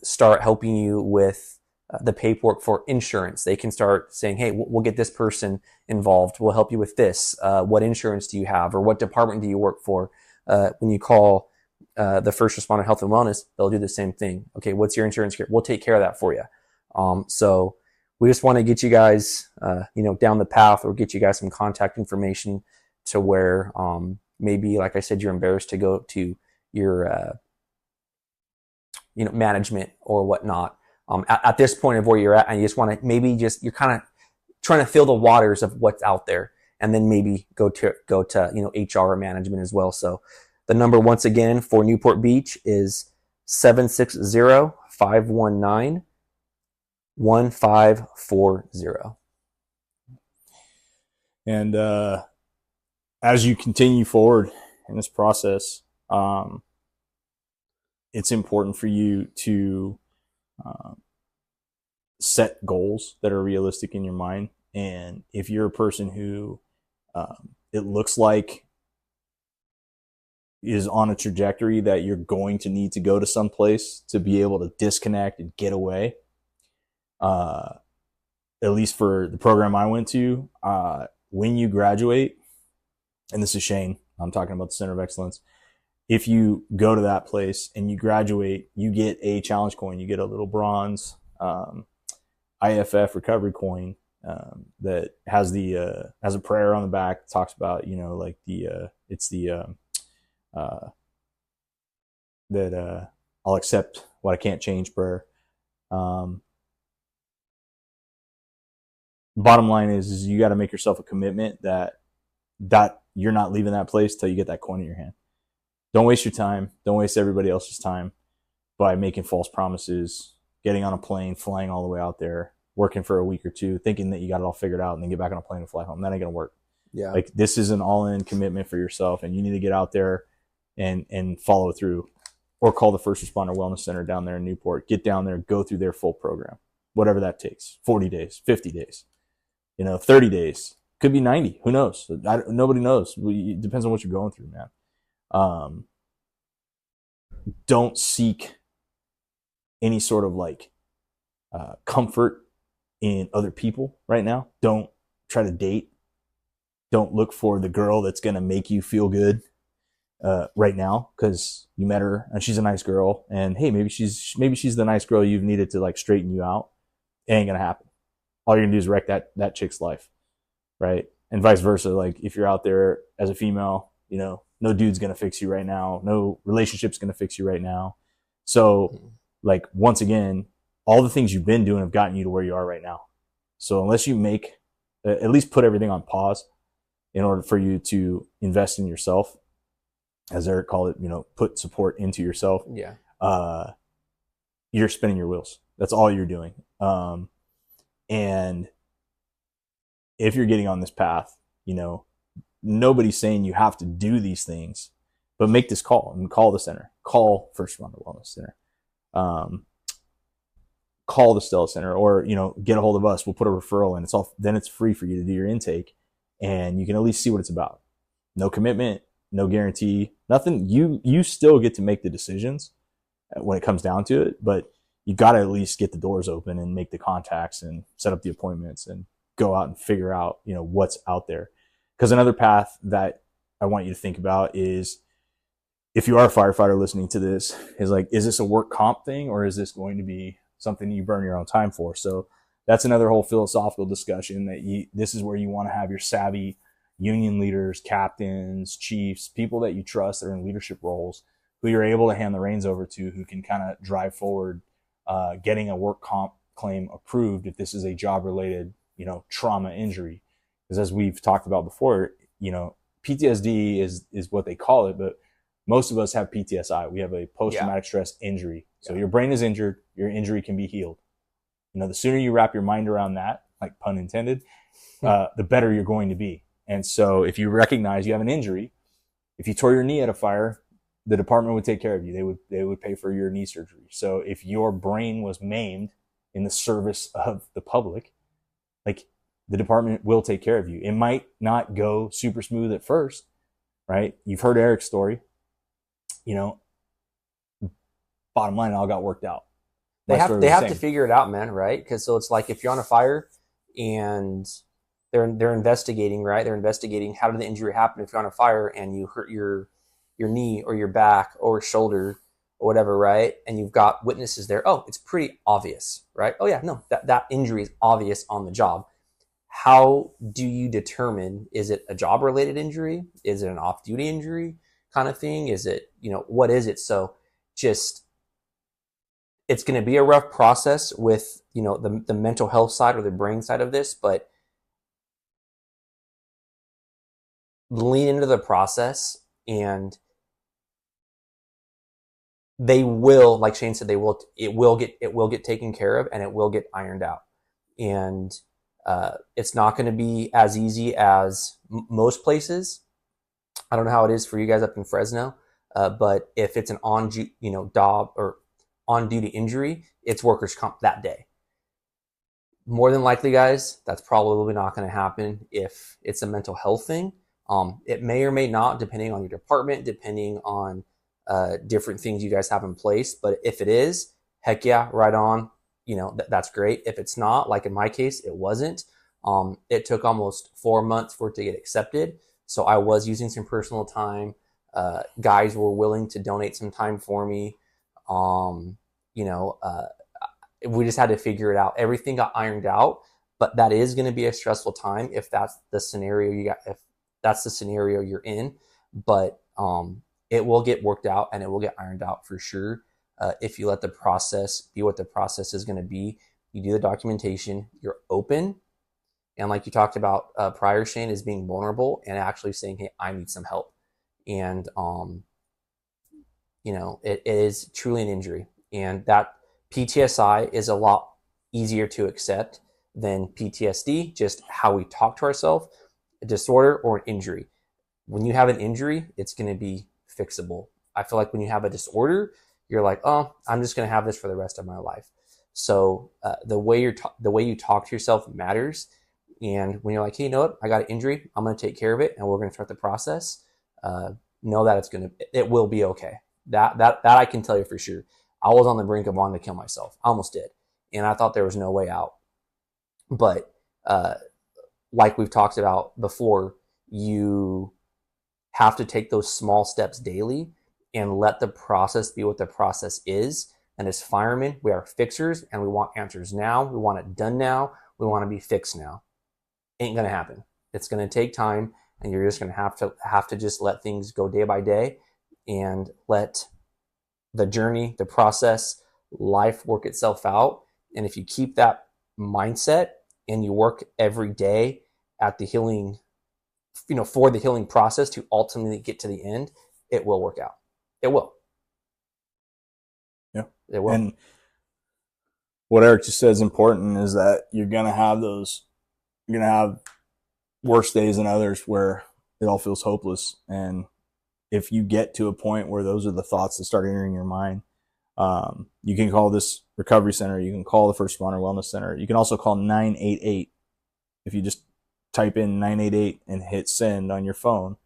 start helping you with the paperwork for insurance. They can start saying, hey, we'll get this person involved. We'll help you with this. What insurance do you have, or what department do you work for? When you call the First Responder Health and Wellness, they'll do the same thing. Okay, what's your insurance here? We'll take care of that for you. So we just want to get you guys, down the path, or get you guys some contact information to where maybe, like I said, you're embarrassed to go to your, management or whatnot. At this point of where you're at, and you just want to you're kind of trying to feel the waters of what's out there, and then maybe go to HR or management as well. So the number, once again, for Newport Beach is 760-519-1540. And as you continue forward in this process, it's important for you to set goals that are realistic in your mind. And if you're a person who it looks like is on a trajectory that you're going to need to go to some place to be able to disconnect and get away, at least for the program I went to, when you graduate, and this is Shane, I'm talking about the Center of Excellence, if you go to that place and you graduate, you get a challenge coin. You get a little bronze IFF recovery coin that has has a prayer on the back. It talks about, that I'll accept what I can't change prayer. Bottom line is you got to make yourself a commitment that you're not leaving that place till you get that coin in your hand. Don't waste your time. Don't waste everybody else's time by making false promises, getting on a plane, flying all the way out there, working for a week or two, thinking that you got it all figured out, and then get back on a plane and fly home. That ain't going to work. Yeah. Like, this is an all-in commitment for yourself, and you need to get out there and follow through, or call the First Responder Wellness Center down there in Newport. Get down there, go through their full program, whatever that takes. 40 days, 50 days, 30 days. Could be 90. Who knows? Nobody knows. It depends on what you're going through, man. Don't seek any sort of comfort in other people right now. Don't try to date. Don't look for the girl that's going to make you feel good right now because you met her and she's a nice girl, and hey, maybe she's the nice girl you've needed to straighten you out. It ain't going to happen. All you're going to do is wreck that chick's life, right? And vice versa. If you're out there as a female, no dude's going to fix you right now. No relationship's going to fix you right now. So, once again, all the things you've been doing have gotten you to where you are right now. So unless you make at least put everything on pause in order for you to invest in yourself, as Eric called it, put support into yourself. Yeah. You're spinning your wheels. That's all you're doing. And if you're getting on this path, nobody's saying you have to do these things, but make this call and call the center, call First Responder Wellness Center, call the Stella Center, or, get a hold of us. We'll put a referral in. Then it's free for you to do your intake, and you can at least see what it's about. No commitment, no guarantee, nothing. You still get to make the decisions when it comes down to it, but you got to at least get the doors open and make the contacts and set up the appointments and go out and figure out, what's out there. Because another path that I want you to think about is, if you are a firefighter listening to this, is this a work comp thing, or is this going to be something you burn your own time for? So that's another whole philosophical discussion that this is where you want to have your savvy union leaders, captains, chiefs, people that you trust that are in leadership roles, who you're able to hand the reins over to, who can kind of drive forward getting a work comp claim approved if this is a job related, trauma injury. Because as we've talked about before, PTSD is what they call it, but most of us have PTSI. We have a post-traumatic stress injury. So your brain is injured, your injury can be healed. The sooner you wrap your mind around that, like pun intended, the better you're going to be. And so if you recognize you have an injury, if you tore your knee at a fire, the department would take care of you. They would pay for your knee surgery. So if your brain was maimed in the service of the public, like, the department will take care of you. It might not go super smooth at first, right? You've heard Eric's story. Bottom line, it all got worked out. They have to figure it out, man, right? Because so it's like, if you're on a fire and they're investigating, right? They're investigating, how did the injury happen if you're on a fire and you hurt your knee or your back or shoulder or whatever, right? And you've got witnesses there. Oh, it's pretty obvious, right? Oh yeah, no, that injury is obvious on the job. How do you determine, is it a job related injury? Is it an off duty injury kind of thing? Is it, what is it? So it's going to be a rough process with, the mental health side or the brain side of this, but lean into the process, and they will, like Shane said, it will get taken care of, and it will get ironed out. And it's not going to be as easy as most places. I don't know how it is for you guys up in Fresno, but if it's an job or on duty injury, it's workers' comp that day. More than likely, guys, that's probably not going to happen. If it's a mental health thing, it may or may not, depending on your department, depending on different things you guys have in place. But if it is, heck yeah, right on. That's great. If it's not, like in my case, it wasn't. It took almost 4 months for it to get accepted. So I was using some personal time. Guys were willing to donate some time for me. We just had to figure it out. Everything got ironed out, but that is going to be a stressful time if that's the scenario if that's the scenario you're in. But it will get worked out, and it will get ironed out for sure. If you let the process be what the process is going to be, you do the documentation, you're open. And like you talked about prior, Shane, is being vulnerable and actually saying, hey, I need some help. And, it is truly an injury. And that PTSI is a lot easier to accept than PTSD, just how we talk to ourselves, a disorder or an injury. When you have an injury, it's going to be fixable. I feel like when you have a disorder, you're like, oh, I'm just going to have this for the rest of my life. So the way you talk to yourself matters. And when you're like, hey, you know what? I got an injury. I'm going to take care of it, and we're going to start the process. Know that it will be okay. That I can tell you for sure. I was on the brink of wanting to kill myself. I almost did. And I thought there was no way out. But like we've talked about before, you have to take those small steps daily and let the process be what the process is. And as firemen, we are fixers, and we want answers now. We want it done now. We want to be fixed now. Ain't going to happen. It's going to take time, and you're just going to have to just let things go day by day and let the journey, the process, life work itself out. And if you keep that mindset and you work every day at the healing, for the healing process to ultimately get to the end, it will work out. It will. Yeah. It will. And what Eric just said is important, is that you're going to have worse days than others where it all feels hopeless. And if you get to a point where those are the thoughts that start entering your mind, you can call this recovery center. You can call the First Responder Wellness Center. You can also call 988. If you just type in 988 and hit send on your phone,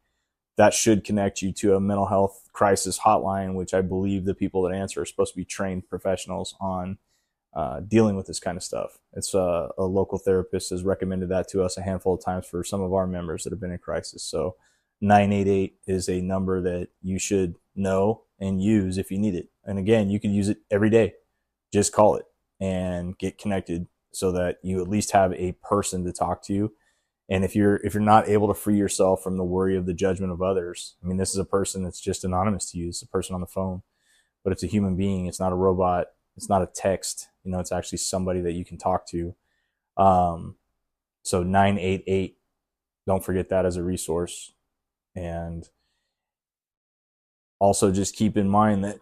that should connect you to a mental health crisis hotline, which I believe the people that answer are supposed to be trained professionals on dealing with this kind of stuff. It's a local therapist has recommended that to us a handful of times for some of our members that have been in crisis. So 988 is a number that you should know and use if you need it. And again, you can use it every day. Just call it and get connected so that you at least have a person to talk to. And if you're not able to free yourself from the worry of the judgment of others, I mean, this is a person that's just anonymous to you. It's a person on the phone, but it's a human being. It's not a robot. It's not a text. It's actually somebody that you can talk to. So 988, don't forget that as a resource. And also just keep in mind that,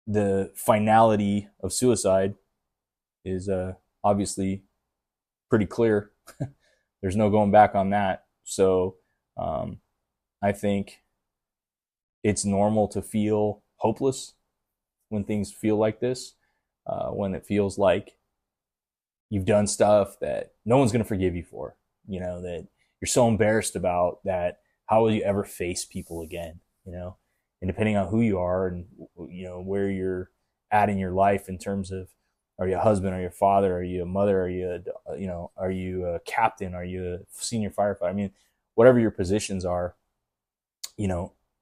the finality of suicide is obviously pretty clear. There's no going back on that. So I think it's normal to feel hopeless when things feel like this, when it feels like you've done stuff that no one's going to forgive you for, that you're so embarrassed about that. How will you ever face people again? And depending on who you are and, where you're at in your life in terms of, are you a husband? Are you a father? Are you a mother? Are you a captain? Are you a senior firefighter? I mean, whatever your positions are,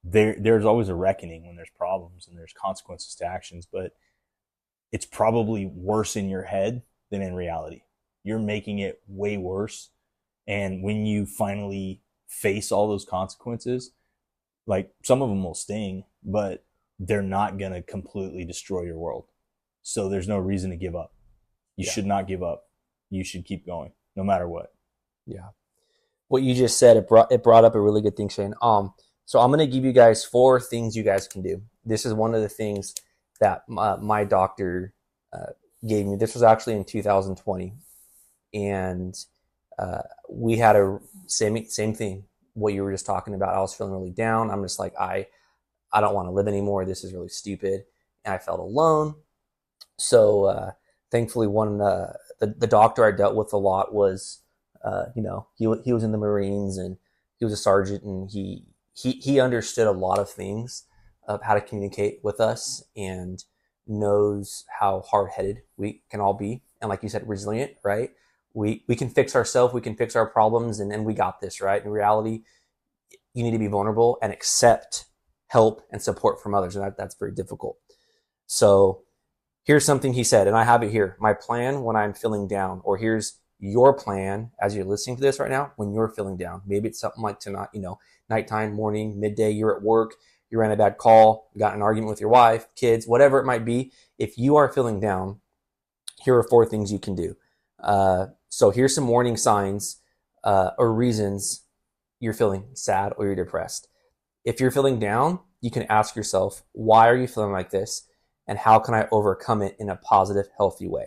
there's always a reckoning when there's problems and there's consequences to actions, but it's probably worse in your head than in reality. You're making it way worse. And when you finally face all those consequences, like some of them will sting, but they're not going to completely destroy your world. So there's no reason to give up. You should not give up. You should keep going no matter what. Yeah. What you just said, it brought up a really good thing, Shane. So I'm going to give you guys 4 things you guys can do. This is one of the things that my doctor gave me. This was actually in 2020. And we had a same thing, what you were just talking about. I was feeling really down. I'm just like, I don't want to live anymore. This is really stupid. And I felt alone. So thankfully, the doctor I dealt with a lot was, he was in the Marines and he was a sergeant, and he understood a lot of things of how to communicate with us and knows how hard-headed we can all be. And like you said, resilient, right? We can fix ourselves, we can fix our problems, and we got this, right? In reality, you need to be vulnerable and accept help and support from others, and that's very difficult. So here's something he said, and I have it here. My plan when I'm feeling down, or here's your plan as you're listening to this right now when you're feeling down. Maybe it's something like tonight, nighttime, morning, midday, you're at work, you ran a bad call, you got an argument with your wife, kids, whatever it might be. If you are feeling down, here are 4 things you can do. So here's some warning signs or reasons you're feeling sad or you're depressed. If you're feeling down, you can ask yourself, why are you feeling like this? And how can I overcome it in a positive, healthy way?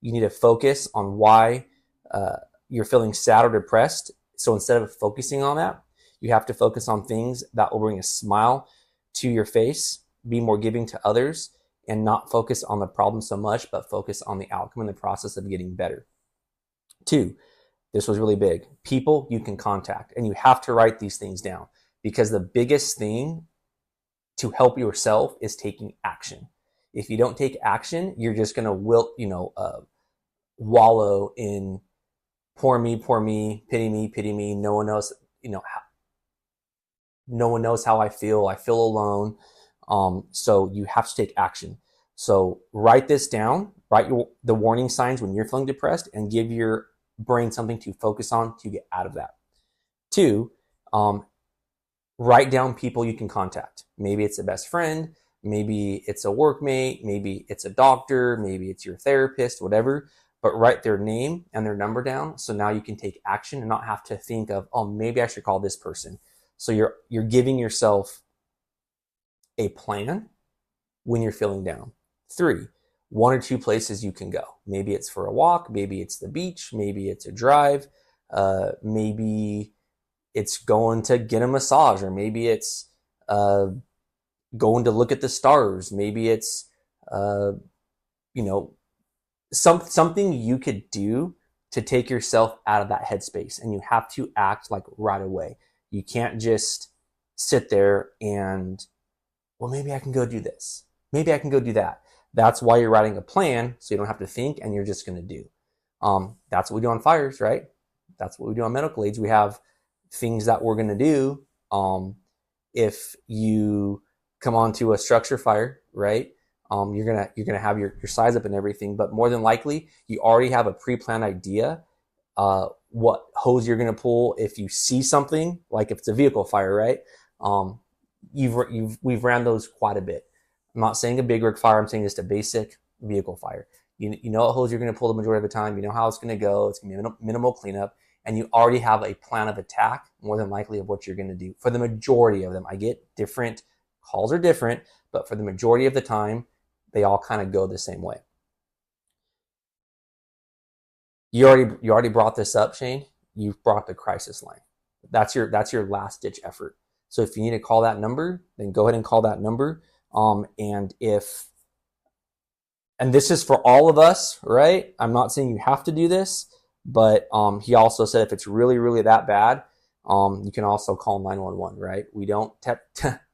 You need to focus on why you're feeling sad or depressed. So instead of focusing on that, you have to focus on things that will bring a smile to your face, be more giving to others, and not focus on the problem so much, but focus on the outcome and the process of getting better. 2, this was really big. People you can contact, and you have to write these things down, because the biggest thing to help yourself is taking action. If you don't take action, you're just going to wallow in poor me, pity me. No one knows, no one knows how I feel. I feel alone. So you have to take action. So write this down, write the warning signs when you're feeling depressed, and give your brain something to focus on to get out of that. 2, write down people you can contact. Maybe it's a best friend, maybe it's a workmate, maybe it's a doctor, maybe it's your therapist, whatever. but write their name and their number down. So now you can take action and not have to think of, oh, maybe I should call this person. So you're giving yourself a plan when you're feeling down. 3, 1 or 2 places you can go. Maybe it's for a walk, maybe it's the beach, maybe it's a drive, maybe it's going to get a massage, or maybe it's going to look at the stars. Maybe it's something you could do to take yourself out of that headspace, and you have to act like right away. You can't just sit there and, well, maybe I can go do this. Maybe I can go do that. That's why you're writing a plan, so you don't have to think and you're just going to do. That's what we do on fires, right? That's what we do on medical aids. We have things that we're going to do. If you come onto a structure fire, right? You're gonna have your size up and everything, but more than likely you already have a pre-planned idea what hose you're gonna pull if you see something, like if it's a vehicle fire, right? We've ran those quite a bit. I'm not saying a big rig fire, I'm saying just a basic vehicle fire. You know what hose you're gonna pull the majority of the time, you know how it's gonna go, it's gonna be minimal cleanup, and you already have a plan of attack, more than likely, of what you're gonna do. For the majority of them, I get different calls are different, but for the majority of the time, they all kind of go the same way. You already brought this up, Shane. You've brought the crisis line. That's your last ditch effort. So if you need to call that number, then go ahead and call that number. And this is for all of us, right? I'm not saying you have to do this, but he also said if it's really, really that bad, you can also call 911, right? We don't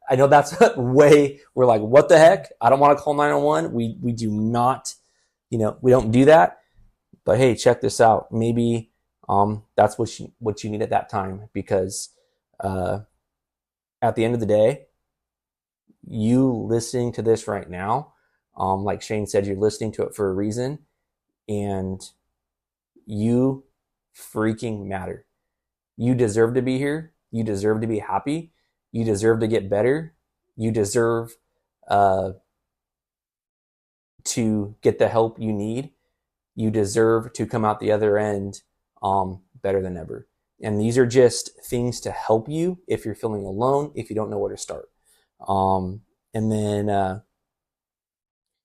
I know that's we're like, what the heck? I don't want to call 911. We do not, we don't do that. But hey, check this out. Maybe that's what you need at that time, because at the end of the day, you listening to this right now, like Shane said, you're listening to it for a reason, and you freaking matter. You deserve to be here. You deserve to be happy. You deserve to get better. You deserve to get the help you need. You deserve to come out the other end better than ever. And these are just things to help you if you're feeling alone, if you don't know where to start. And then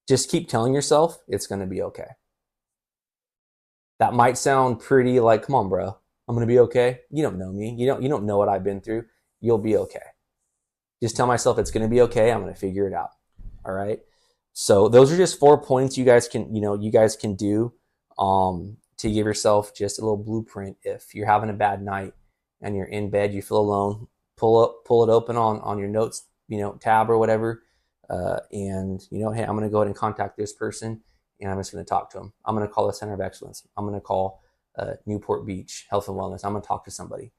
just keep telling yourself it's going to be okay. That might sound pretty like, come on, bro, I'm going to be okay. You don't know me. You don't know what I've been through. You'll be okay. Just tell myself it's going to be okay. I'm going to figure it out. All right. So those are just 4 points you guys can do to give yourself just a little blueprint. If you're having a bad night and you're in bed, you feel alone, pull it open on your notes, tab or whatever. And hey, I'm going to go ahead and contact this person, and I'm just going to talk to them. I'm going to call the Center of Excellence. I'm going to call Newport Beach Health and Wellness. I'm going to talk to somebody.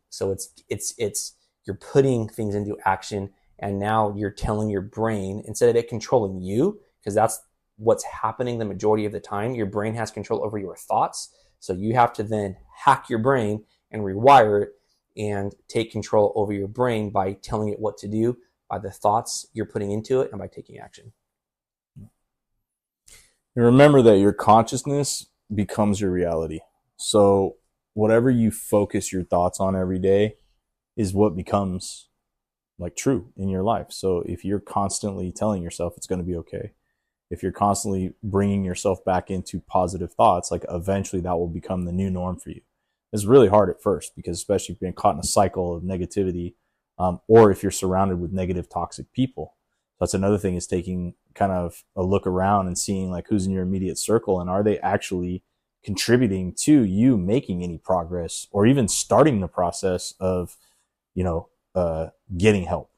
So it's you're putting things into action, and now you're telling your brain, instead of it controlling you, because that's what's happening the majority of the time, your brain has control over your thoughts. So you have to then hack your brain and rewire it and take control over your brain by telling it what to do, by the thoughts you're putting into it, and by taking action. And remember that your consciousness becomes your reality. So whatever you focus your thoughts on every day is what becomes like true in your life. So if you're constantly telling yourself it's going to be okay, if you're constantly bringing yourself back into positive thoughts, like eventually that will become the new norm for you. It's really hard at first, because especially if you've been caught in a cycle of negativity, or if you're surrounded with negative, toxic people. So that's another thing, is taking kind of a look around and seeing like who's in your immediate circle, and are they actually contributing to you making any progress, or even starting the process of, getting help,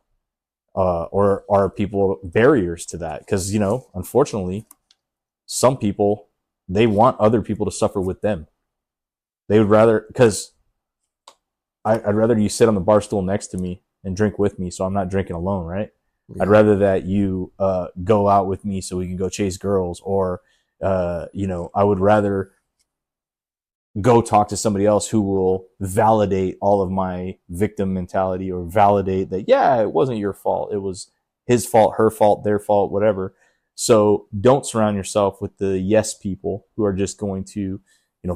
or are people barriers to that? Because, unfortunately, some people, they want other people to suffer with them. They would rather, because I'd rather you sit on the bar stool next to me and drink with me, so I'm not drinking alone, right? Yeah. I'd rather that you go out with me so we can go chase girls, or I would rather go talk to somebody else who will validate all of my victim mentality, or validate that, yeah, it wasn't your fault, it was his fault, her fault, their fault, whatever. So don't surround yourself with the yes people who are just going to,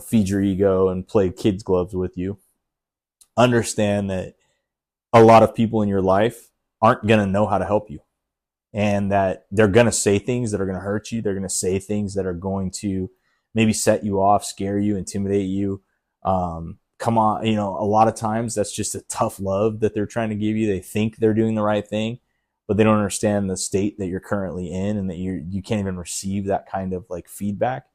feed your ego and play kids gloves with you. Understand that a lot of people in your life aren't going to know how to help you, and that they're going to say things that are going to hurt you. They're going to say things that are going to maybe set you off, scare you, intimidate you. Come on, a lot of times that's just a tough love that they're trying to give you. They think they're doing the right thing, but they don't understand the state that you're currently in, and that you can't even receive that kind of like feedback.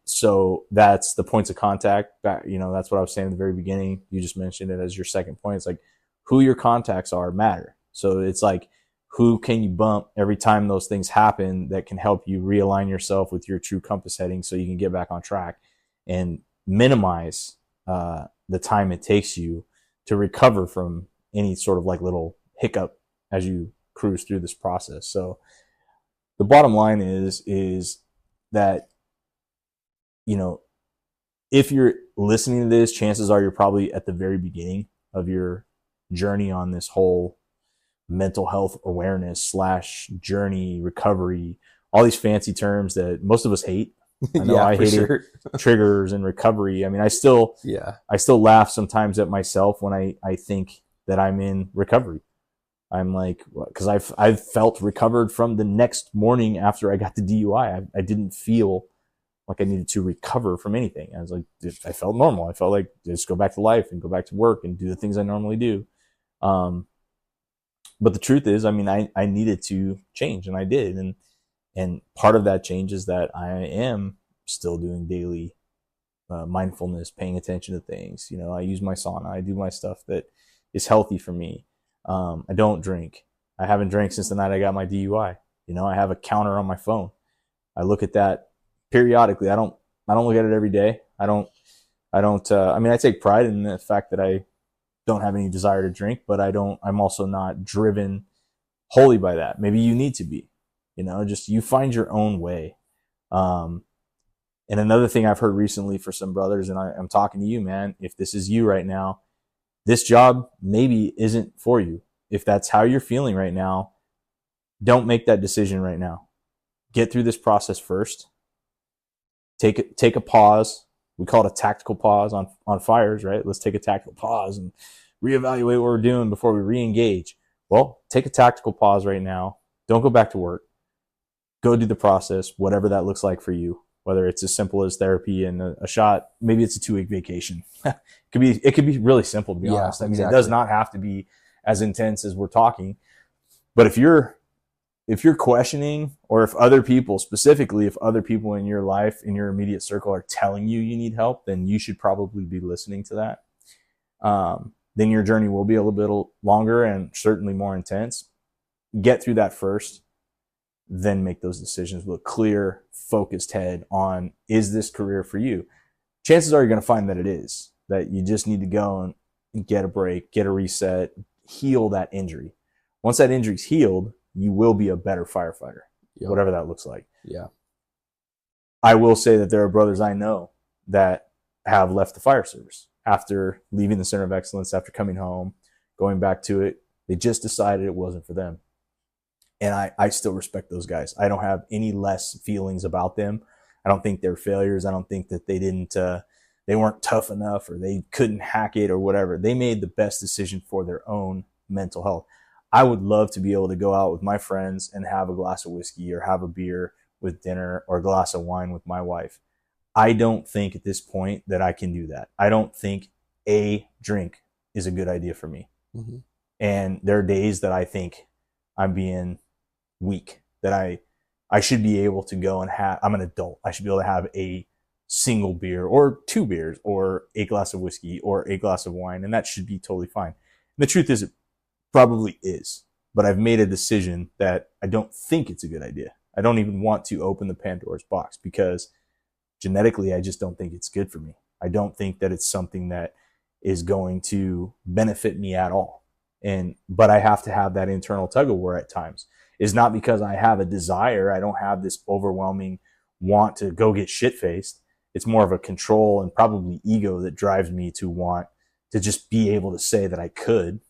So that's the points of contact. That's what I was saying at the very beginning. You just mentioned it as your second point. It's like who your contacts are matter. So it's like, who can you bump every time those things happen that can help you realign yourself with your true compass heading so you can get back on track and minimize the time it takes you to recover from any sort of like little hiccup as you cruise through this process. So the bottom line is that, if you're listening to this, chances are you're probably at the very beginning of your journey on this whole mental health awareness / journey, recovery, all these fancy terms that most of us hate. I know I hate it. Triggers and recovery. I mean, I still laugh sometimes at myself when I think that I'm in recovery. I'm like, because I've felt recovered from the next morning after I got the DUI. I didn't feel like I needed to recover from anything. I was like, I felt normal. I felt like just go back to life and go back to work and do the things I normally do. But the truth is, I mean, I needed to change, and I did. And part of that change is that I am still doing daily mindfulness, paying attention to things. I use my sauna. I do my stuff that is healthy for me. I don't drink. I haven't drank since the night I got my DUI. I have a counter on my phone. I look at that periodically. I don't look at it every day. I mean, I take pride in the fact that I don't have any desire to drink, but I'm also not driven wholly by that. Maybe you need to be, just you find your own way. And another thing I've heard recently for some brothers, and I'm talking to you, man, if this is you right now, this job maybe isn't for you. If that's how you're feeling right now, don't make that decision right now. Get through this process first. Take a pause. We call it a tactical pause on fires, right? Let's take a tactical pause and reevaluate what we're doing before we re-engage. Well, take a tactical pause right now. Don't go back to work. Go do the process, whatever that looks like for you. Whether it's as simple as therapy and a shot, maybe it's a 2-week vacation. It could be really simple, to be honest. I mean, exactly. It does not have to be as intense as we're talking. But if you're questioning, or if other people, specifically if other people in your life, in your immediate circle, are telling you need help, then you should probably be listening to that. Then your journey will be a little bit longer and certainly more intense. Get through that first, then make those decisions with a clear, focused head on, is this career for you? Chances are you're going to find that it is, that you just need to go and get a break, get a reset, heal that injury. Once that injury's healed, you will be a better firefighter, whatever that looks like. Yeah. I will say that there are brothers I know that have left the fire service after leaving the Center of Excellence, after coming home, going back to it. They just decided it wasn't for them. And I still respect those guys. I don't have any less feelings about them. I don't think they're failures. I don't think that they weren't tough enough, or they couldn't hack it, or whatever. They made the best decision for their own mental health. I would love to be able to go out with my friends and have a glass of whiskey, or have a beer with dinner, or a glass of wine with my wife. I don't think at this point that I can do that. I don't think a drink is a good idea for me. Mm-hmm. And there are days that I think I'm being weak, that I should be able to go and I'm an adult. I should be able to have a single beer, or 2 beers, or a glass of whiskey, or a glass of wine. And that should be totally fine. And the truth is, it probably is, but I've made a decision that I don't think it's a good idea. I don't even want to open the Pandora's box, because genetically, I just don't think it's good for me. I don't think that it's something that is going to benefit me at all. But I have to have that internal tug of war at times. It's not because I have a desire. I don't have this overwhelming want to go get shit-faced. It's more of a control and probably ego that drives me to want to just be able to say that I could,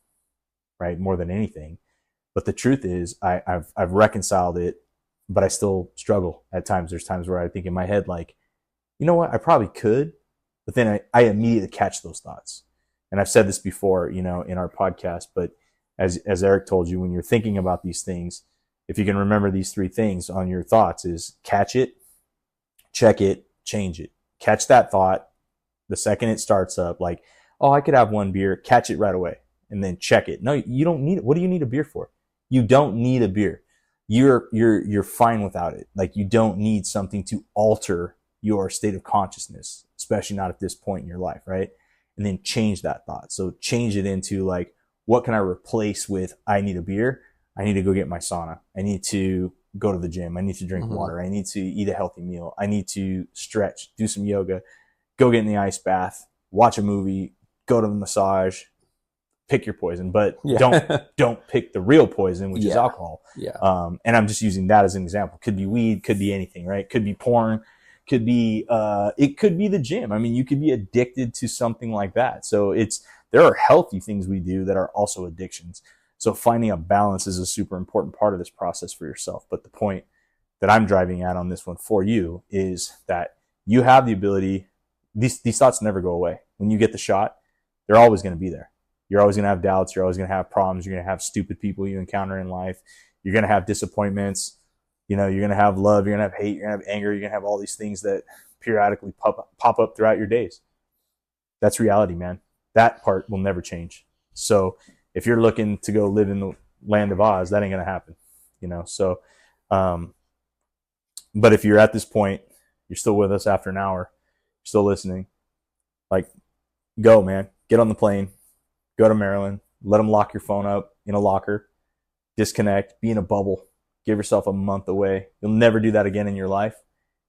right? More than anything. But the truth is, I've reconciled it but I still struggle at times. There's times where I think in my head, like, you know what, I probably could, but then I immediately catch those thoughts. And I've said this before, in our podcast, but as Eric told you, when you're thinking about these things, if you can remember these 3 things on your thoughts is catch it, check it, change it. Catch that thought the second it starts up, like, oh, I could have 1 beer, catch it right away, and then check it. No, you don't need it. What do you need a beer for? You don't need a beer. You're fine without it. Like, you don't need something to alter your state of consciousness, especially not at this point in your life, right? And then change that thought. So change it into like, what can I replace with I need a beer? I need to go get my sauna. I need to go to the gym. I need to drink water. I need to eat a healthy meal. I need to stretch, do some yoga, go get in the ice bath, watch a movie, go to the massage, pick your poison, but don't pick the real poison, which is alcohol. And I'm just using that as an example. Could be weed, could be anything, right? Could be porn, could be, it could be the gym. I mean, you could be addicted to something like that. So there are healthy things we do that are also addictions. So finding a balance is a super important part of this process for yourself. But the point that I'm driving at on this one for you is that you have the ability, these thoughts never go away. When you get the shot, they're always going to be there. You're always going to have doubts. You're always going to have problems. You're going to have stupid people you encounter in life. You're going to have disappointments. You're going to have love. You're going to have hate. You're going to have anger. You're going to have all these things that periodically pop up throughout your days. That's reality, man. That part will never change. So if you're looking to go live in the land of Oz, that ain't going to happen, So, but if you're at this point, you're still with us after an hour, you're still listening, like, go, man. Get on the plane. Go to Maryland, let them lock your phone up in a locker, disconnect, be in a bubble, give yourself a month away. You'll never do that again in your life.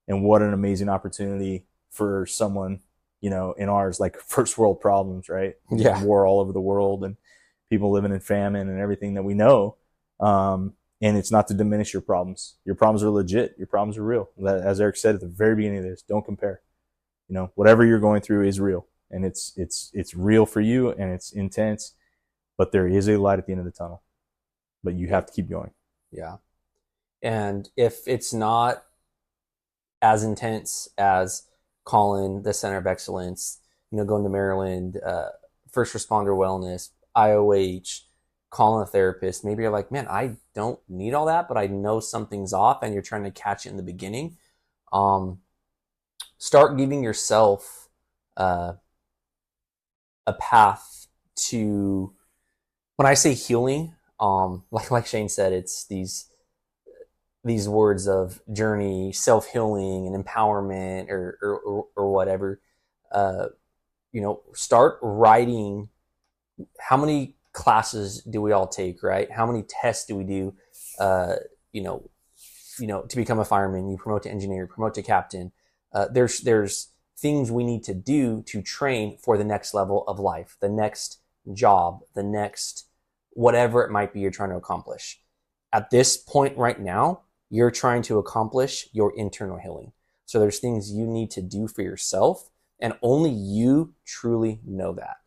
And what an amazing opportunity for someone, in ours, like first world problems, right? Yeah. War all over the world and people living in famine and everything that we know. And it's not to diminish your problems. Your problems are legit. Your problems are real. As Eric said at the very beginning of this, don't compare. Whatever you're going through is real. And it's real for you and it's intense, but there is a light at the end of the tunnel, but you have to keep going. Yeah. And if it's not as intense as calling the Center of Excellence, going to Maryland, first responder wellness, IOH, calling a therapist, maybe you're like, man, I don't need all that, but I know something's off and you're trying to catch it in the beginning. Start giving yourself, a path to, when I say healing, like Shane said, it's these words of journey, self-healing and empowerment or whatever. Start writing. How many classes do we all take, right? How many tests do we do, to become a fireman? You promote to engineer, promote to captain. There's things we need to do to train for the next level of life, the next job, the next whatever it might be you're trying to accomplish. At this point right now, you're trying to accomplish your internal healing. So there's things you need to do for yourself, and only you truly know that.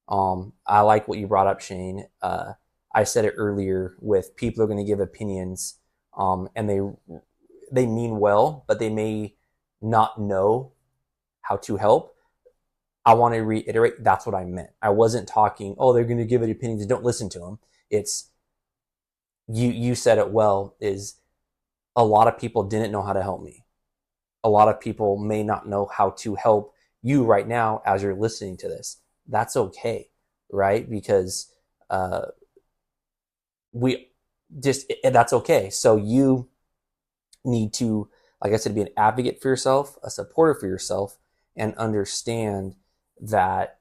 I like what you brought up, Shane. I said it earlier with people are going to give opinions, and they mean well, but they may not know how to help. I want to reiterate, that's what I meant. I wasn't talking, they're going to give it opinions, don't listen to them. It's, you said it well, is a lot of people didn't know how to help me. A lot of people may not know how to help you right now as you're listening to this. That's okay, right? Because that's okay. So you need to, like I said, be an advocate for yourself, a supporter for yourself, and understand that,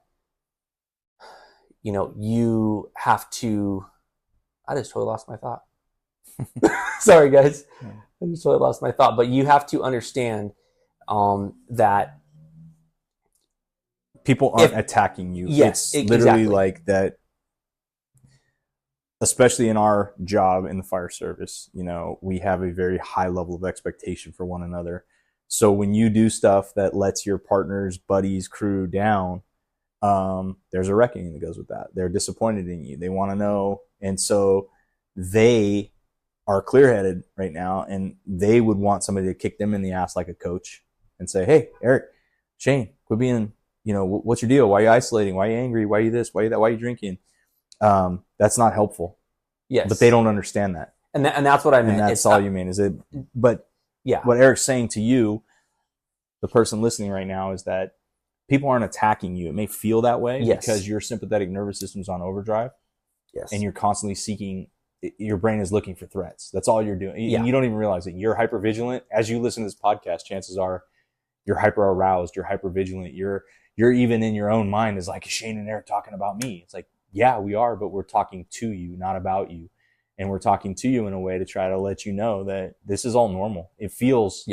you have to, I just totally lost my thought. Sorry, guys. I just totally lost my thought. But you have to understand that people aren't attacking you. Yes, it's literally like that. Especially in our job in the fire service, we have a very high level of expectation for one another. So when you do stuff that lets your partners, buddies, crew down, there's a reckoning that goes with that. They're disappointed in you. They want to know. And so they are clear-headed right now, and they would want somebody to kick them in the ass like a coach and say, hey, Eric, Shane, quit being, what's your deal? Why are you isolating? Why are you angry? Why are you this? Why are you that? Why are you drinking? That's not helpful. Yes. But they don't understand that. And that's what I meant. And that's all you mean, is it? But yeah, what Eric's saying to you, the person listening right now, is that people aren't attacking you. It may feel that way because your sympathetic nervous system's on overdrive. Yes. And you're constantly seeking, your brain is looking for threats. That's all you're doing. Yeah. And you don't even realize it. You're hypervigilant. As you listen to this podcast, chances are you're hyper aroused, you're hypervigilant. You're even in your own mind is like, is Shane and Eric talking about me? It's like, yeah, we are, but we're talking to you, not about you. And we're talking to you in a way to try to let you know that this is all normal. It feels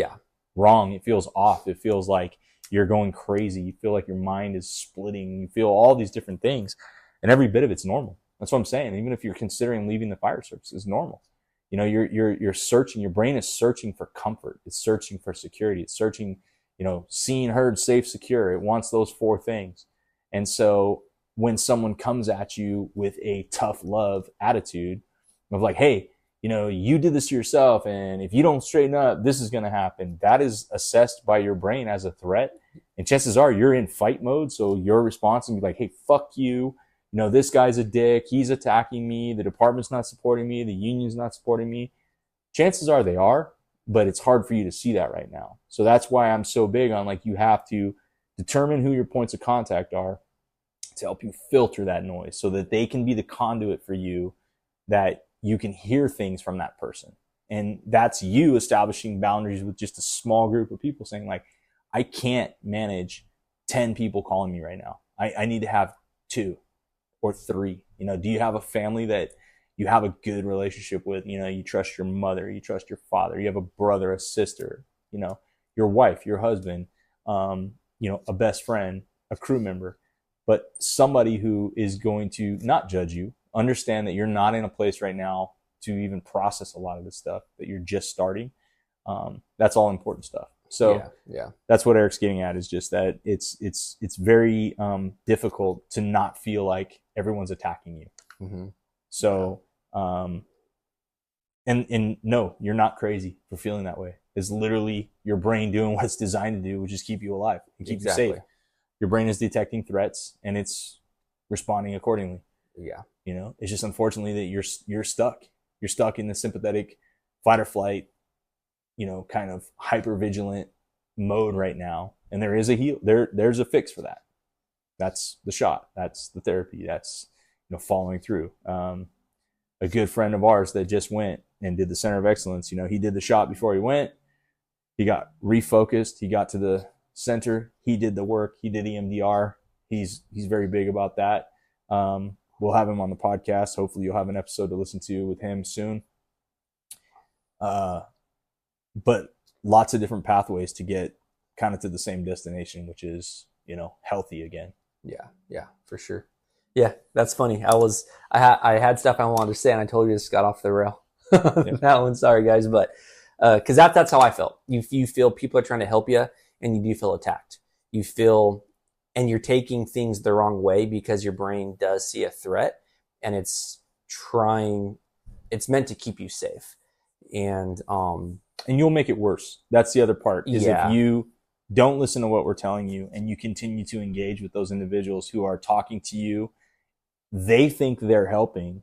wrong. It feels off. It feels like you're going crazy. You feel like your mind is splitting. You feel all these different things, and every bit of it's normal. That's what I'm saying. Even if you're considering leaving the fire service, it's normal. You're searching. Your brain is searching for comfort. It's searching for security. It's searching, seen, heard, safe, secure. It wants those 4 things. And so when someone comes at you with a tough love attitude of like, hey, you did this to yourself, and if you don't straighten up, this is going to happen. That is assessed by your brain as a threat. And chances are you're in fight mode. So your response will be like, hey, fuck you. This guy's a dick. He's attacking me. The department's not supporting me. The union's not supporting me. Chances are they are, but it's hard for you to see that right now. So that's why I'm so big on, like, you have to determine who your points of contact are to help you filter that noise so that they can be the conduit for you, that you can hear things from that person. And that's you establishing boundaries with just a small group of people, saying like, I can't manage 10 people calling me right now. I need to have 2 or 3. Do you have a family that you have a good relationship with? You trust your mother, you trust your father, you have a brother, a sister, your wife, your husband, a best friend, a crew member, but somebody who is going to not judge you, understand that you're not in a place right now to even process a lot of this stuff, that you're just starting. That's all important stuff. So that's what Eric's getting at, is just that it's very difficult to not feel like everyone's attacking you. Mm-hmm. So, and no, you're not crazy for feeling that way. It's literally your brain doing what it's designed to do, which is keep you alive and keep you safe. Your brain is detecting threats and it's responding accordingly. Yeah. It's just unfortunately that you're stuck. You're stuck in the sympathetic fight or flight, kind of hyper vigilant mode right now. And there is there's a fix for that. That's the shot. That's the therapy. That's, following through. A good friend of ours that just went and did the Center of Excellence, he did the shot before he went. He got refocused. He got to the center. He did the work. He did EMDR. He's very big about that. We'll have him on the podcast. Hopefully you'll have an episode to listen to with him soon. But lots of different pathways to get kind of to the same destination, which is, healthy again. Yeah, for sure. Yeah, that's funny. I had stuff I wanted to say and I totally just got off the rail. That one, sorry guys, but because that's how I felt. You feel people are trying to help you, and you do feel attacked. You feel, and you're taking things the wrong way because your brain does see a threat, and it's meant to keep you safe, and you'll make it worse. That's the other part. Is if you don't listen to what we're telling you and you continue to engage with those individuals who are talking to you, they think they're helping.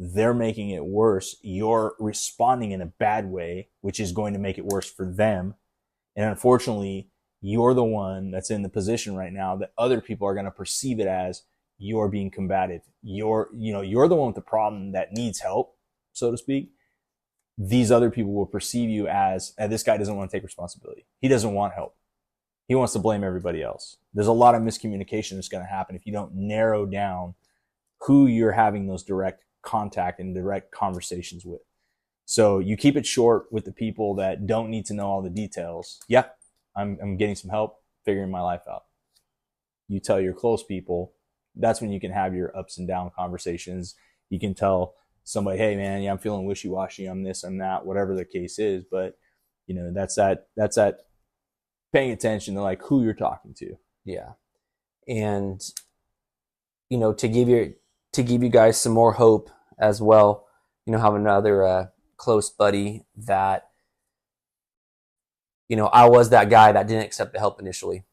They're making it worse. You're responding in a bad way, which is going to make it worse for them. And unfortunately, you're the one that's in the position right now that other people are going to perceive it as you're being combative. You're the one with the problem that needs help, so to speak. These other people will perceive you as, this guy doesn't want to take responsibility. He doesn't want help. He wants to blame everybody else. There's a lot of miscommunication that's going to happen if you don't narrow down who you're having those direct contact and direct conversations with. So you keep it short with the people that don't need to know all the details. Yeah, I'm getting some help figuring my life out. You tell your close people, that's when you can have your ups and down conversations. You can tell somebody, hey man, I'm feeling wishy-washy, I'm this, I'm that, whatever the case is. But that's that paying attention to like who you're talking to. Yeah. And to give you guys some more hope as well, have another close buddy that, I was that guy that didn't accept the help initially.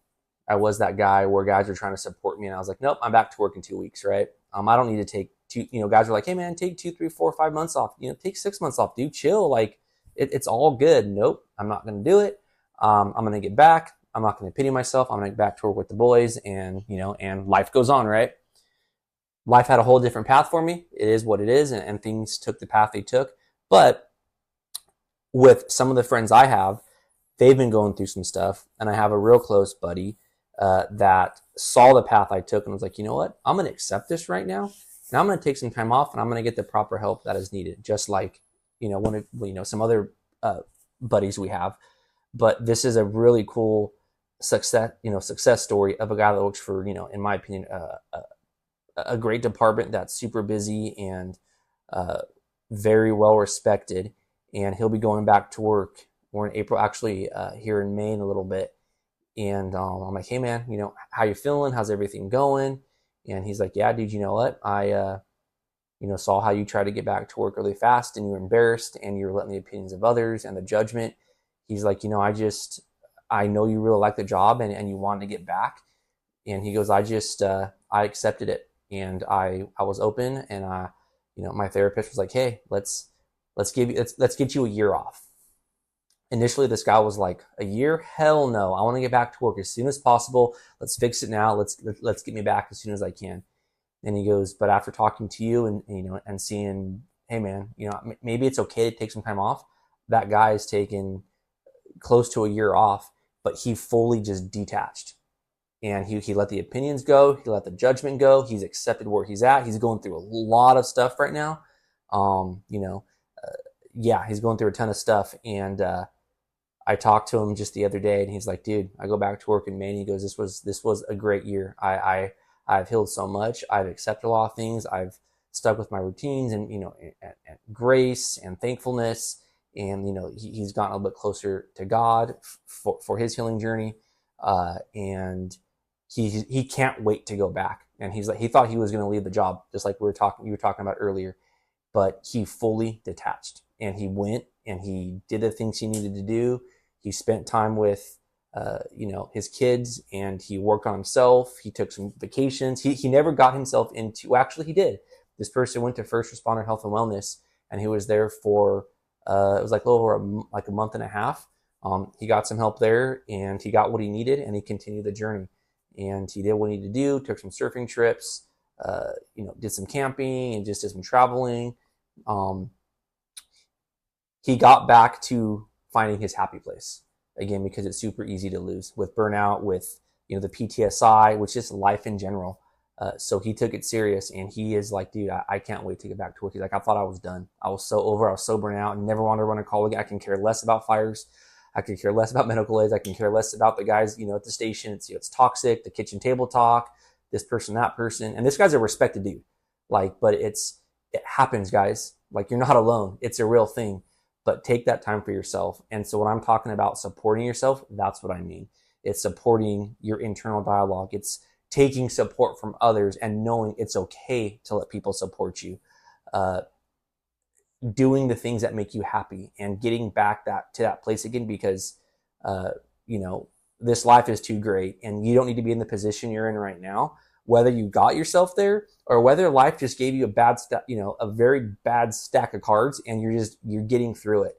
I was that guy where guys were trying to support me, and I was like, nope, I'm back to work in 2 weeks, right? I don't need to take two. Guys are like, hey man, take 2, 3, 4, 5 months off. Take 6 months off, dude. Chill. Like it's all good. Nope, I'm not going to do it. I'm going to get back. I'm not going to pity myself. I'm going to get back to work with the boys, and and life goes on, right? Life had a whole different path for me. It is what it is, and things took the path they took. But with some of the friends I have, they've been going through some stuff, and I have a real close buddy that saw the path I took and was like, you know what? I'm going to accept this right now, and I'm going to take some time off, and I'm going to get the proper help that is needed, just like some other buddies we have. But this is a really cool success story of a guy that works for, in my opinion, a great department that's super busy and very well respected, and he'll be going back to work. We're in April, actually, here in Maine a little bit. And I'm like, hey man, how you feeling? How's everything going? And he's like, yeah, dude, you know what? I, saw how you tried to get back to work really fast, and you were embarrassed, and you were letting the opinions of others and the judgment. He's like, I know you really like the job, and you wanted to get back. And he goes, I accepted it, and I was open, and my therapist was like, hey, let's get you a year off. Initially, this guy was like, a year? Hell no. I want to get back to work as soon as possible. Let's fix it now. Let's get me back as soon as I can. And he goes, but after talking to you and seeing, hey man, maybe it's okay to take some time off. That guy is taking close to a year off, but he fully just detached. And he let the opinions go. He let the judgment go. He's accepted where he's at. He's going through a lot of stuff right now. He's going through a ton of stuff. And I talked to him just the other day, and he's like, dude, I go back to work in Maine. He goes, this was a great year. I've healed so much. I've accepted a lot of things. I've stuck with my routines and, and grace and thankfulness. And, he's gotten a little bit closer to God for his healing journey. And he can't wait to go back. And he's like, he thought he was going to leave the job, just like you were talking about earlier, but he fully detached, and he went and he did the things he needed to do. He spent time with, his kids, and he worked on himself. He took some vacations. He never got himself into, well, actually he did. This person went to First Responder Health and Wellness, and he was there for, it was like a little over a month and a half. He got some help there, and he got what he needed, and he continued the journey. And he did what he needed to do, took some surfing trips, did some camping, and just did some traveling. He got back to finding his happy place again, because it's super easy to lose with burnout, with the PTSI, which is life in general. So he took it serious, and he is like, dude, I can't wait to get back to work. He's like, I thought I was done. I was so over. I was so burnt out, and never wanted to run a call again. I can care less about fires. I can care less about medical aids. I can care less about the guys, at the station. It's toxic, the kitchen table talk, this person, that person. And this guy's a respected dude. But it happens, guys. Like, you're not alone. It's a real thing. But take that time for yourself. And so when I'm talking about supporting yourself, that's what I mean. It's supporting your internal dialogue. It's taking support from others and knowing it's okay to let people support you. Doing the things that make you happy and getting back to that place again, because, this life is too great, and you don't need to be in the position you're in right now, whether you got yourself there or whether life just gave you a very bad stack of cards, and you're getting through it.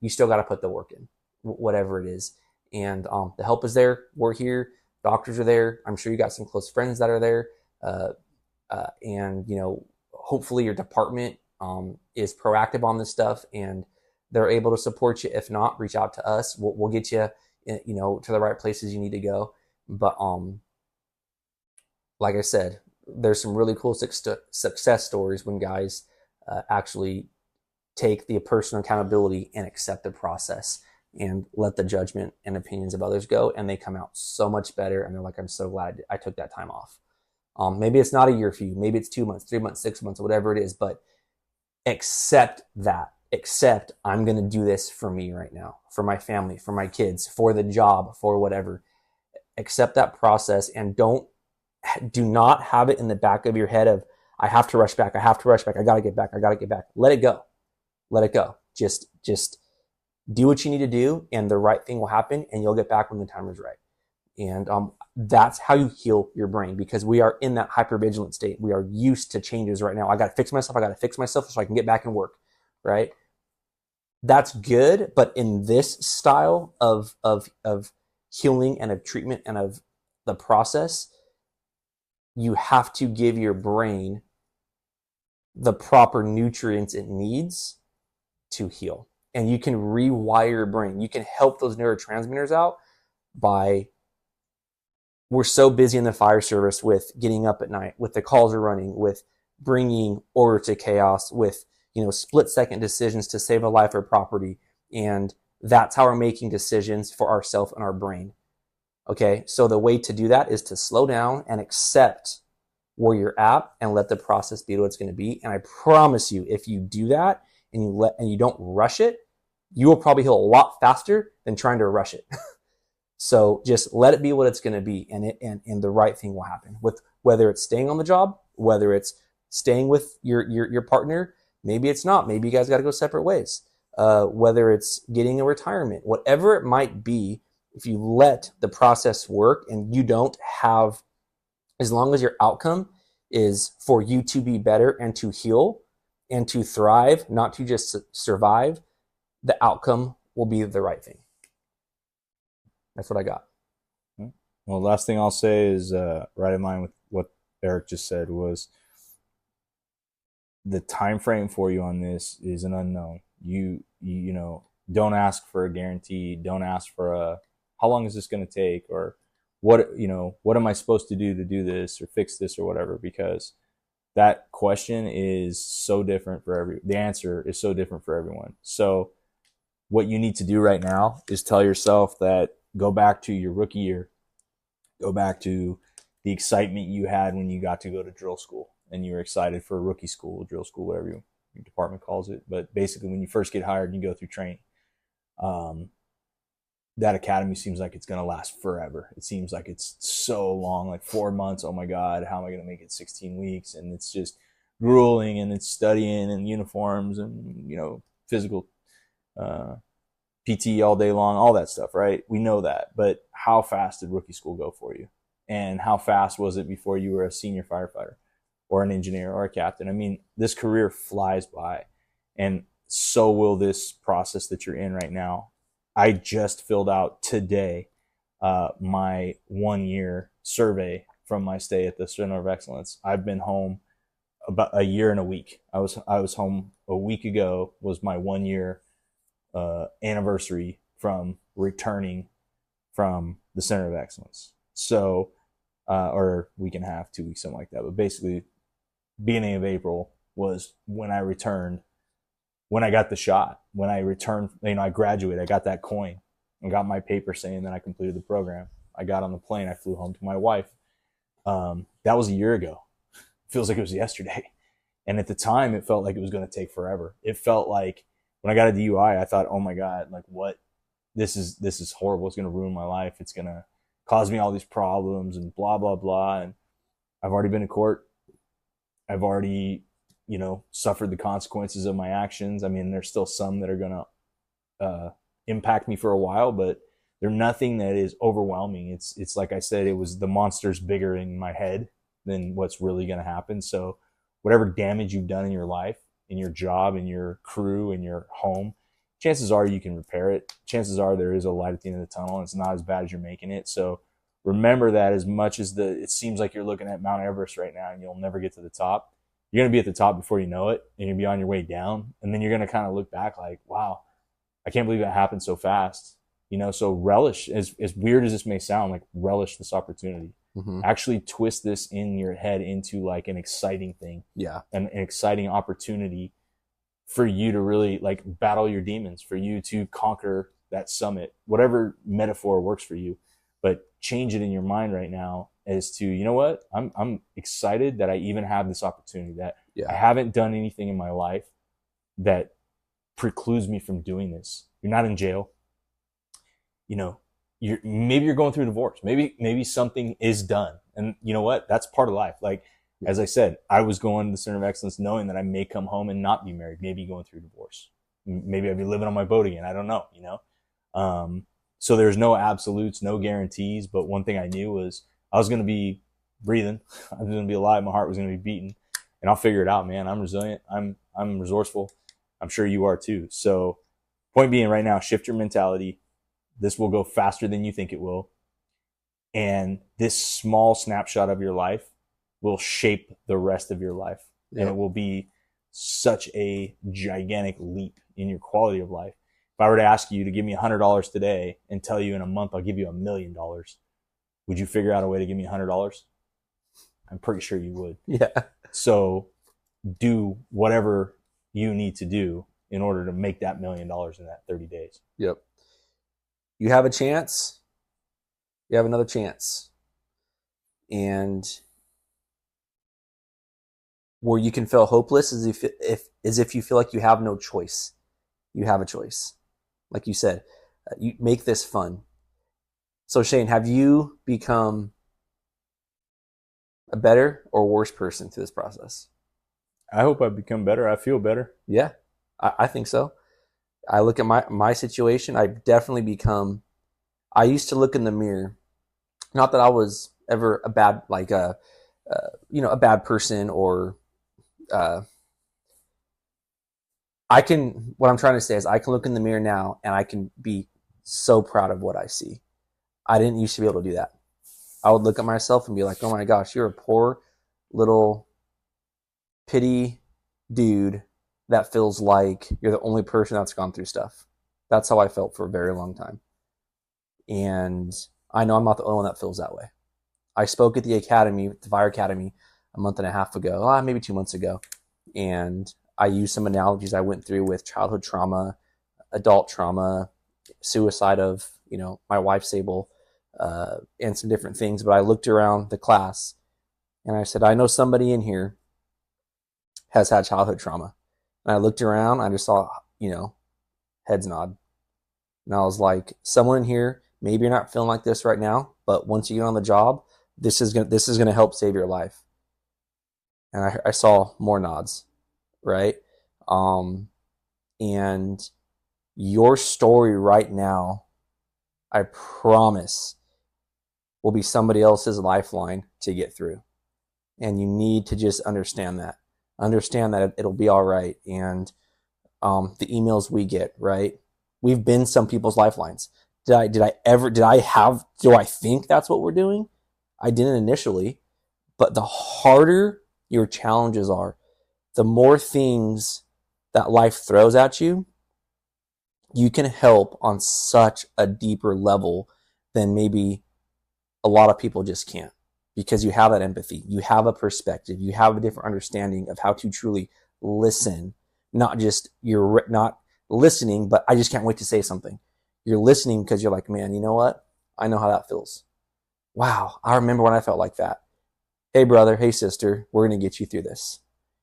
You still got to put the work in, whatever it is. And the help is there. We're here. Doctors are there. I'm sure you got some close friends that are there. And hopefully your department is proactive on this stuff, and they're able to support you. If not, reach out to us. We'll get you, to the right places you need to go. But like I said, there's some really cool success stories when guys actually take the personal accountability and accept the process and let the judgment and opinions of others go, and they come out so much better. And they're like, I'm so glad I took that time off. Maybe it's not a year for you. Maybe it's 2 months, 3 months, 6 months, whatever it is, but accept that. Accept, I'm going to do this for me right now, for my family, for my kids, for the job, for whatever. Accept that process, and do not have it in the back of your head of, I have to rush back. I got to get back. Let it go. Let it go. Just do what you need to do, and the right thing will happen, and you'll get back when the time is right. And that's how you heal your brain, because we are in that hypervigilant state. We are used to changes right now. I got to fix myself. I got to fix myself so I can get back and work, right? That's good, but in this style of healing and of treatment and of the process, you have to give your brain the proper nutrients it needs to heal. And you can rewire your brain. You can help those neurotransmitters out by, we're so busy in the fire service with getting up at night, with the calls are running, with bringing order to chaos, with, split second decisions to save a life or property. And that's how we're making decisions for ourselves and our brain. Okay. So the way to do that is to slow down and accept where you're at and let the process be what it's going to be. And I promise you, if you do that and you don't rush it, you will probably heal a lot faster than trying to rush it. So just let it be what it's going to be, and the right thing will happen. With whether it's staying on the job, whether it's staying with your partner, maybe it's not. Maybe you guys got to go separate ways. Whether it's getting a retirement, whatever it might be, if you let the process work and you don't have, as long as your outcome is for you to be better and to heal and to thrive, not to just survive, the outcome will be the right thing. That's what I got. Well, last thing I'll say is right in line with what Eric just said, was the time frame for you on this is an unknown. You don't ask for a guarantee. Don't ask for how long is this going to take, or what am I supposed to do this or fix this or whatever, because that question is so different for the answer is so different for everyone. So what you need to do right now is tell yourself that, go back to your rookie year. Go back to the excitement you had when you got to go to drill school and you were excited for rookie school, drill school, whatever your department calls it. But basically, when you first get hired and you go through training, that academy seems like it's going to last forever. It seems like it's so long, like 4 months. Oh my God, how am I going to make it 16 weeks? And it's just grueling, and it's studying and uniforms and, physical, PT all day long, all that stuff, right? We know that. But how fast did rookie school go for you? And how fast was it before you were a senior firefighter or an engineer or a captain? I mean, this career flies by, and so will this process that you're in right now. I just filled out today my 1 year survey from my stay at the Center of Excellence. I've been home about a year and a week. I was home a week ago, was my 1 year anniversary from returning from the Center of Excellence. So, or week and a half, 2 weeks, something like that. But basically, beginning of April was when I returned, when I got the shot, when I returned, I graduated, I got that coin and got my paper saying that I completed the program. I got on the plane, I flew home to my wife. That was a year ago. Feels like it was yesterday. And at the time, it felt like it was going to take forever. It felt like, when I got a DUI, I thought, oh my God, like what? This is horrible. It's going to ruin my life. It's going to cause me all these problems and blah, blah, blah. And I've already been to court. I've already, suffered the consequences of my actions. I mean, there's still some that are going to impact me for a while, but they're nothing that is overwhelming. It's like I said, it was the monster's bigger in my head than what's really going to happen. So whatever damage you've done in your life, in your job, in your crew, in your home, chances are you can repair it. Chances are there is a light at the end of the tunnel, and it's not as bad as you're making it. So remember that, as much as it seems like you're looking at Mount Everest right now and you'll never get to the top, you're going to be at the top before you know it, and you'll be on your way down. And then you're going to kind of look back like, wow, I can't believe that happened so fast. So relish, as weird as this may sound, like relish this opportunity. Mm-hmm. Actually twist this in your head into like an exciting thing. Yeah. An exciting opportunity for you to really like battle your demons, for you to conquer that summit, whatever metaphor works for you, but change it in your mind right now as to, you know what? I'm excited that I even have this opportunity, that I haven't done anything in my life that precludes me from doing this. You're not in jail. Maybe you're going through a divorce. Maybe something is done. And you know what? That's part of life. Like, as I said, I was going to the Center of Excellence knowing that I may come home and not be married, maybe going through a divorce. Maybe I'd be living on my boat again. I don't know, you know? So there's no absolutes, no guarantees. But one thing I knew was I was going to be breathing. I was going to be alive. My heart was going to be beating, and I'll figure it out, man. I'm resilient. I'm resourceful. I'm sure you are too. So point being right now, shift your mentality. This will go faster than you think it will. And this small snapshot of your life will shape the rest of your life. Yep. And it will be such a gigantic leap in your quality of life. If I were to ask you to give me $100 today and tell you in a month I'll give you $1 million, would you figure out a way to give me $100? I'm pretty sure you would. Yeah. So do whatever you need to do in order to make that $1 million in that 30 days. Yep. You have a chance. You have another chance. And where you can feel hopeless is if you feel like you have no choice. You have a choice. Like you said, you make this fun. So Shane, have you become a better or worse person through this process? I hope I've become better. I feel better. Yeah, I think so. I look at my situation. I've definitely become. I used to look in the mirror. Not that I was ever a bad a bad person or. What I'm trying to say is I can look in the mirror now and I can be so proud of what I see. I didn't used to be able to do that. I would look at myself and be like, oh my gosh, you're a poor little pity dude that feels like you're the only person that's gone through stuff. That's how I felt for a very long time. And I know I'm not the only one that feels that way. I spoke at the academy, the Fire Academy, a month and a half ago, maybe 2 months ago. And I used some analogies I went through with childhood trauma, adult trauma, suicide of, my wife, Sable, and some different things. But I looked around the class and I said, I know somebody in here has had childhood trauma. And I looked around, I just saw, heads nod. And I was like, someone in here, maybe you're not feeling like this right now, but once you get on the job, this is gonna help save your life. And I saw more nods, right? And your story right now, I promise, will be somebody else's lifeline to get through. And you need to just understand that. Understand that it'll be all right. And the emails we get, right? We've been some people's lifelines. Do I think that's what we're doing? I didn't initially. But the harder your challenges are, the more things that life throws at you, you can help on such a deeper level than maybe a lot of people just can't, because you have that empathy, you have a perspective, you have a different understanding of how to truly listen. Not just you're not listening, but I just can't wait to say something. You're listening because you're like, man, you know what? I know how that feels. Wow, I remember when I felt like that. Hey, brother, hey, sister, we're going to get you through this.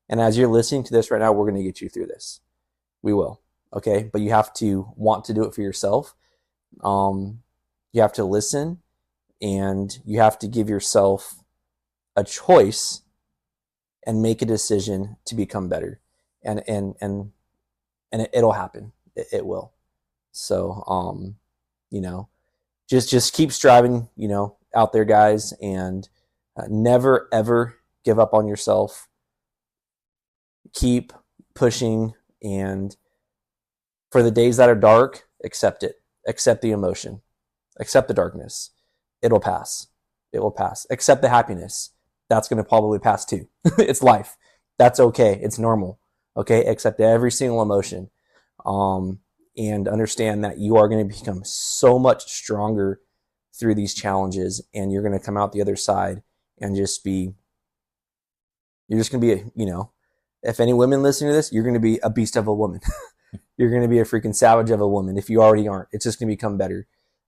And as you're listening to this right now, we're going to get you through this. We will. Okay. But you have to want to do it for yourself. You have to listen, and you have to give yourself a choice and make a decision to become better. And it'll happen. It will. So, just keep striving, out there, guys, and never, ever give up on yourself. Keep pushing, and for the days that are dark, accept it. Accept the emotion. Accept the darkness. It'll pass. It will pass. Accept the happiness. That's going to probably pass too. It's life. That's okay. It's normal. Okay? Accept every single emotion. And understand that you are going to become so much stronger through these challenges, and you're going to come out the other side and you're just going to be, if any women listening to this, you're going to be a beast of a woman. You're going to be a freaking savage of a woman if you already aren't. It's just going to become better.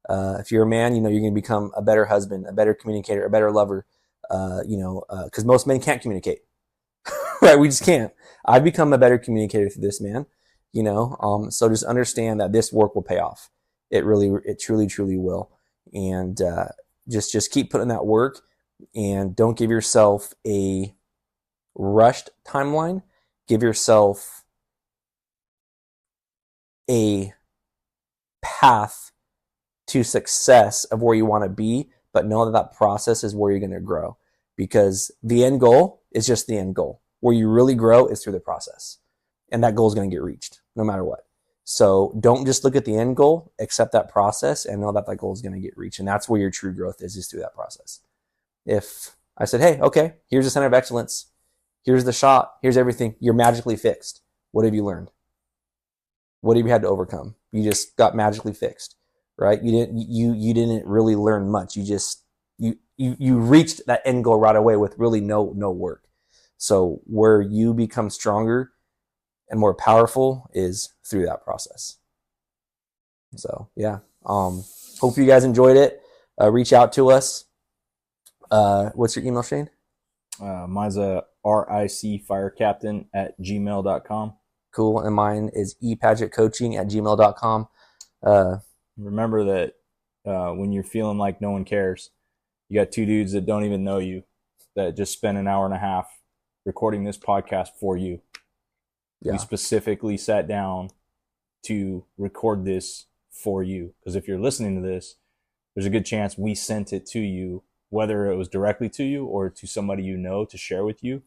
If you're a man, you're going to become a better husband, a better communicator, a better lover, because most men can't communicate. Right? We just can't. I've become a better communicator through this, man. So just understand that this work will pay off. It truly, truly will. And just keep putting that work, and don't give yourself a rushed timeline. Give yourself a path to success of where you want to be, but know that that process is where you're going to grow, because the end goal is just the end goal. Where you really grow is through the process, and that goal is going to get reached no matter what. So don't just look at the end goal, accept that process, and know that that goal is going to get reached. And that's where your true growth is through that process. If I said, hey, okay, here's the center of excellence, here's the shot, here's everything, you're magically fixed. What have you learned? What have you had to overcome? You just got magically fixed, right? You didn't really learn much. You reached that end goal right away with really no work. So where you become stronger and more powerful is through that process. So yeah, hope you guys enjoyed it. Reach out to us. What's your email, Shane? Mine's a ricfirecaptain@gmail.com. Cool. And mine is epadgettcoaching@gmail.com. Remember that when you're feeling like no one cares, you got two dudes that don't even know you that just spent an hour and a half recording this podcast for you. Yeah. We specifically sat down to record this for you, because if you're listening to this, there's a good chance we sent it to you, whether it was directly to you or to somebody you know to share with you.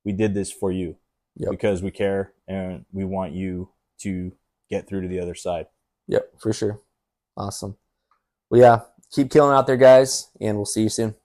We did this for you. Yep. Because we care and we want you to get through to the other side. Yep, for sure. Awesome. Well, yeah, keep killing out there, guys, and we'll see you soon.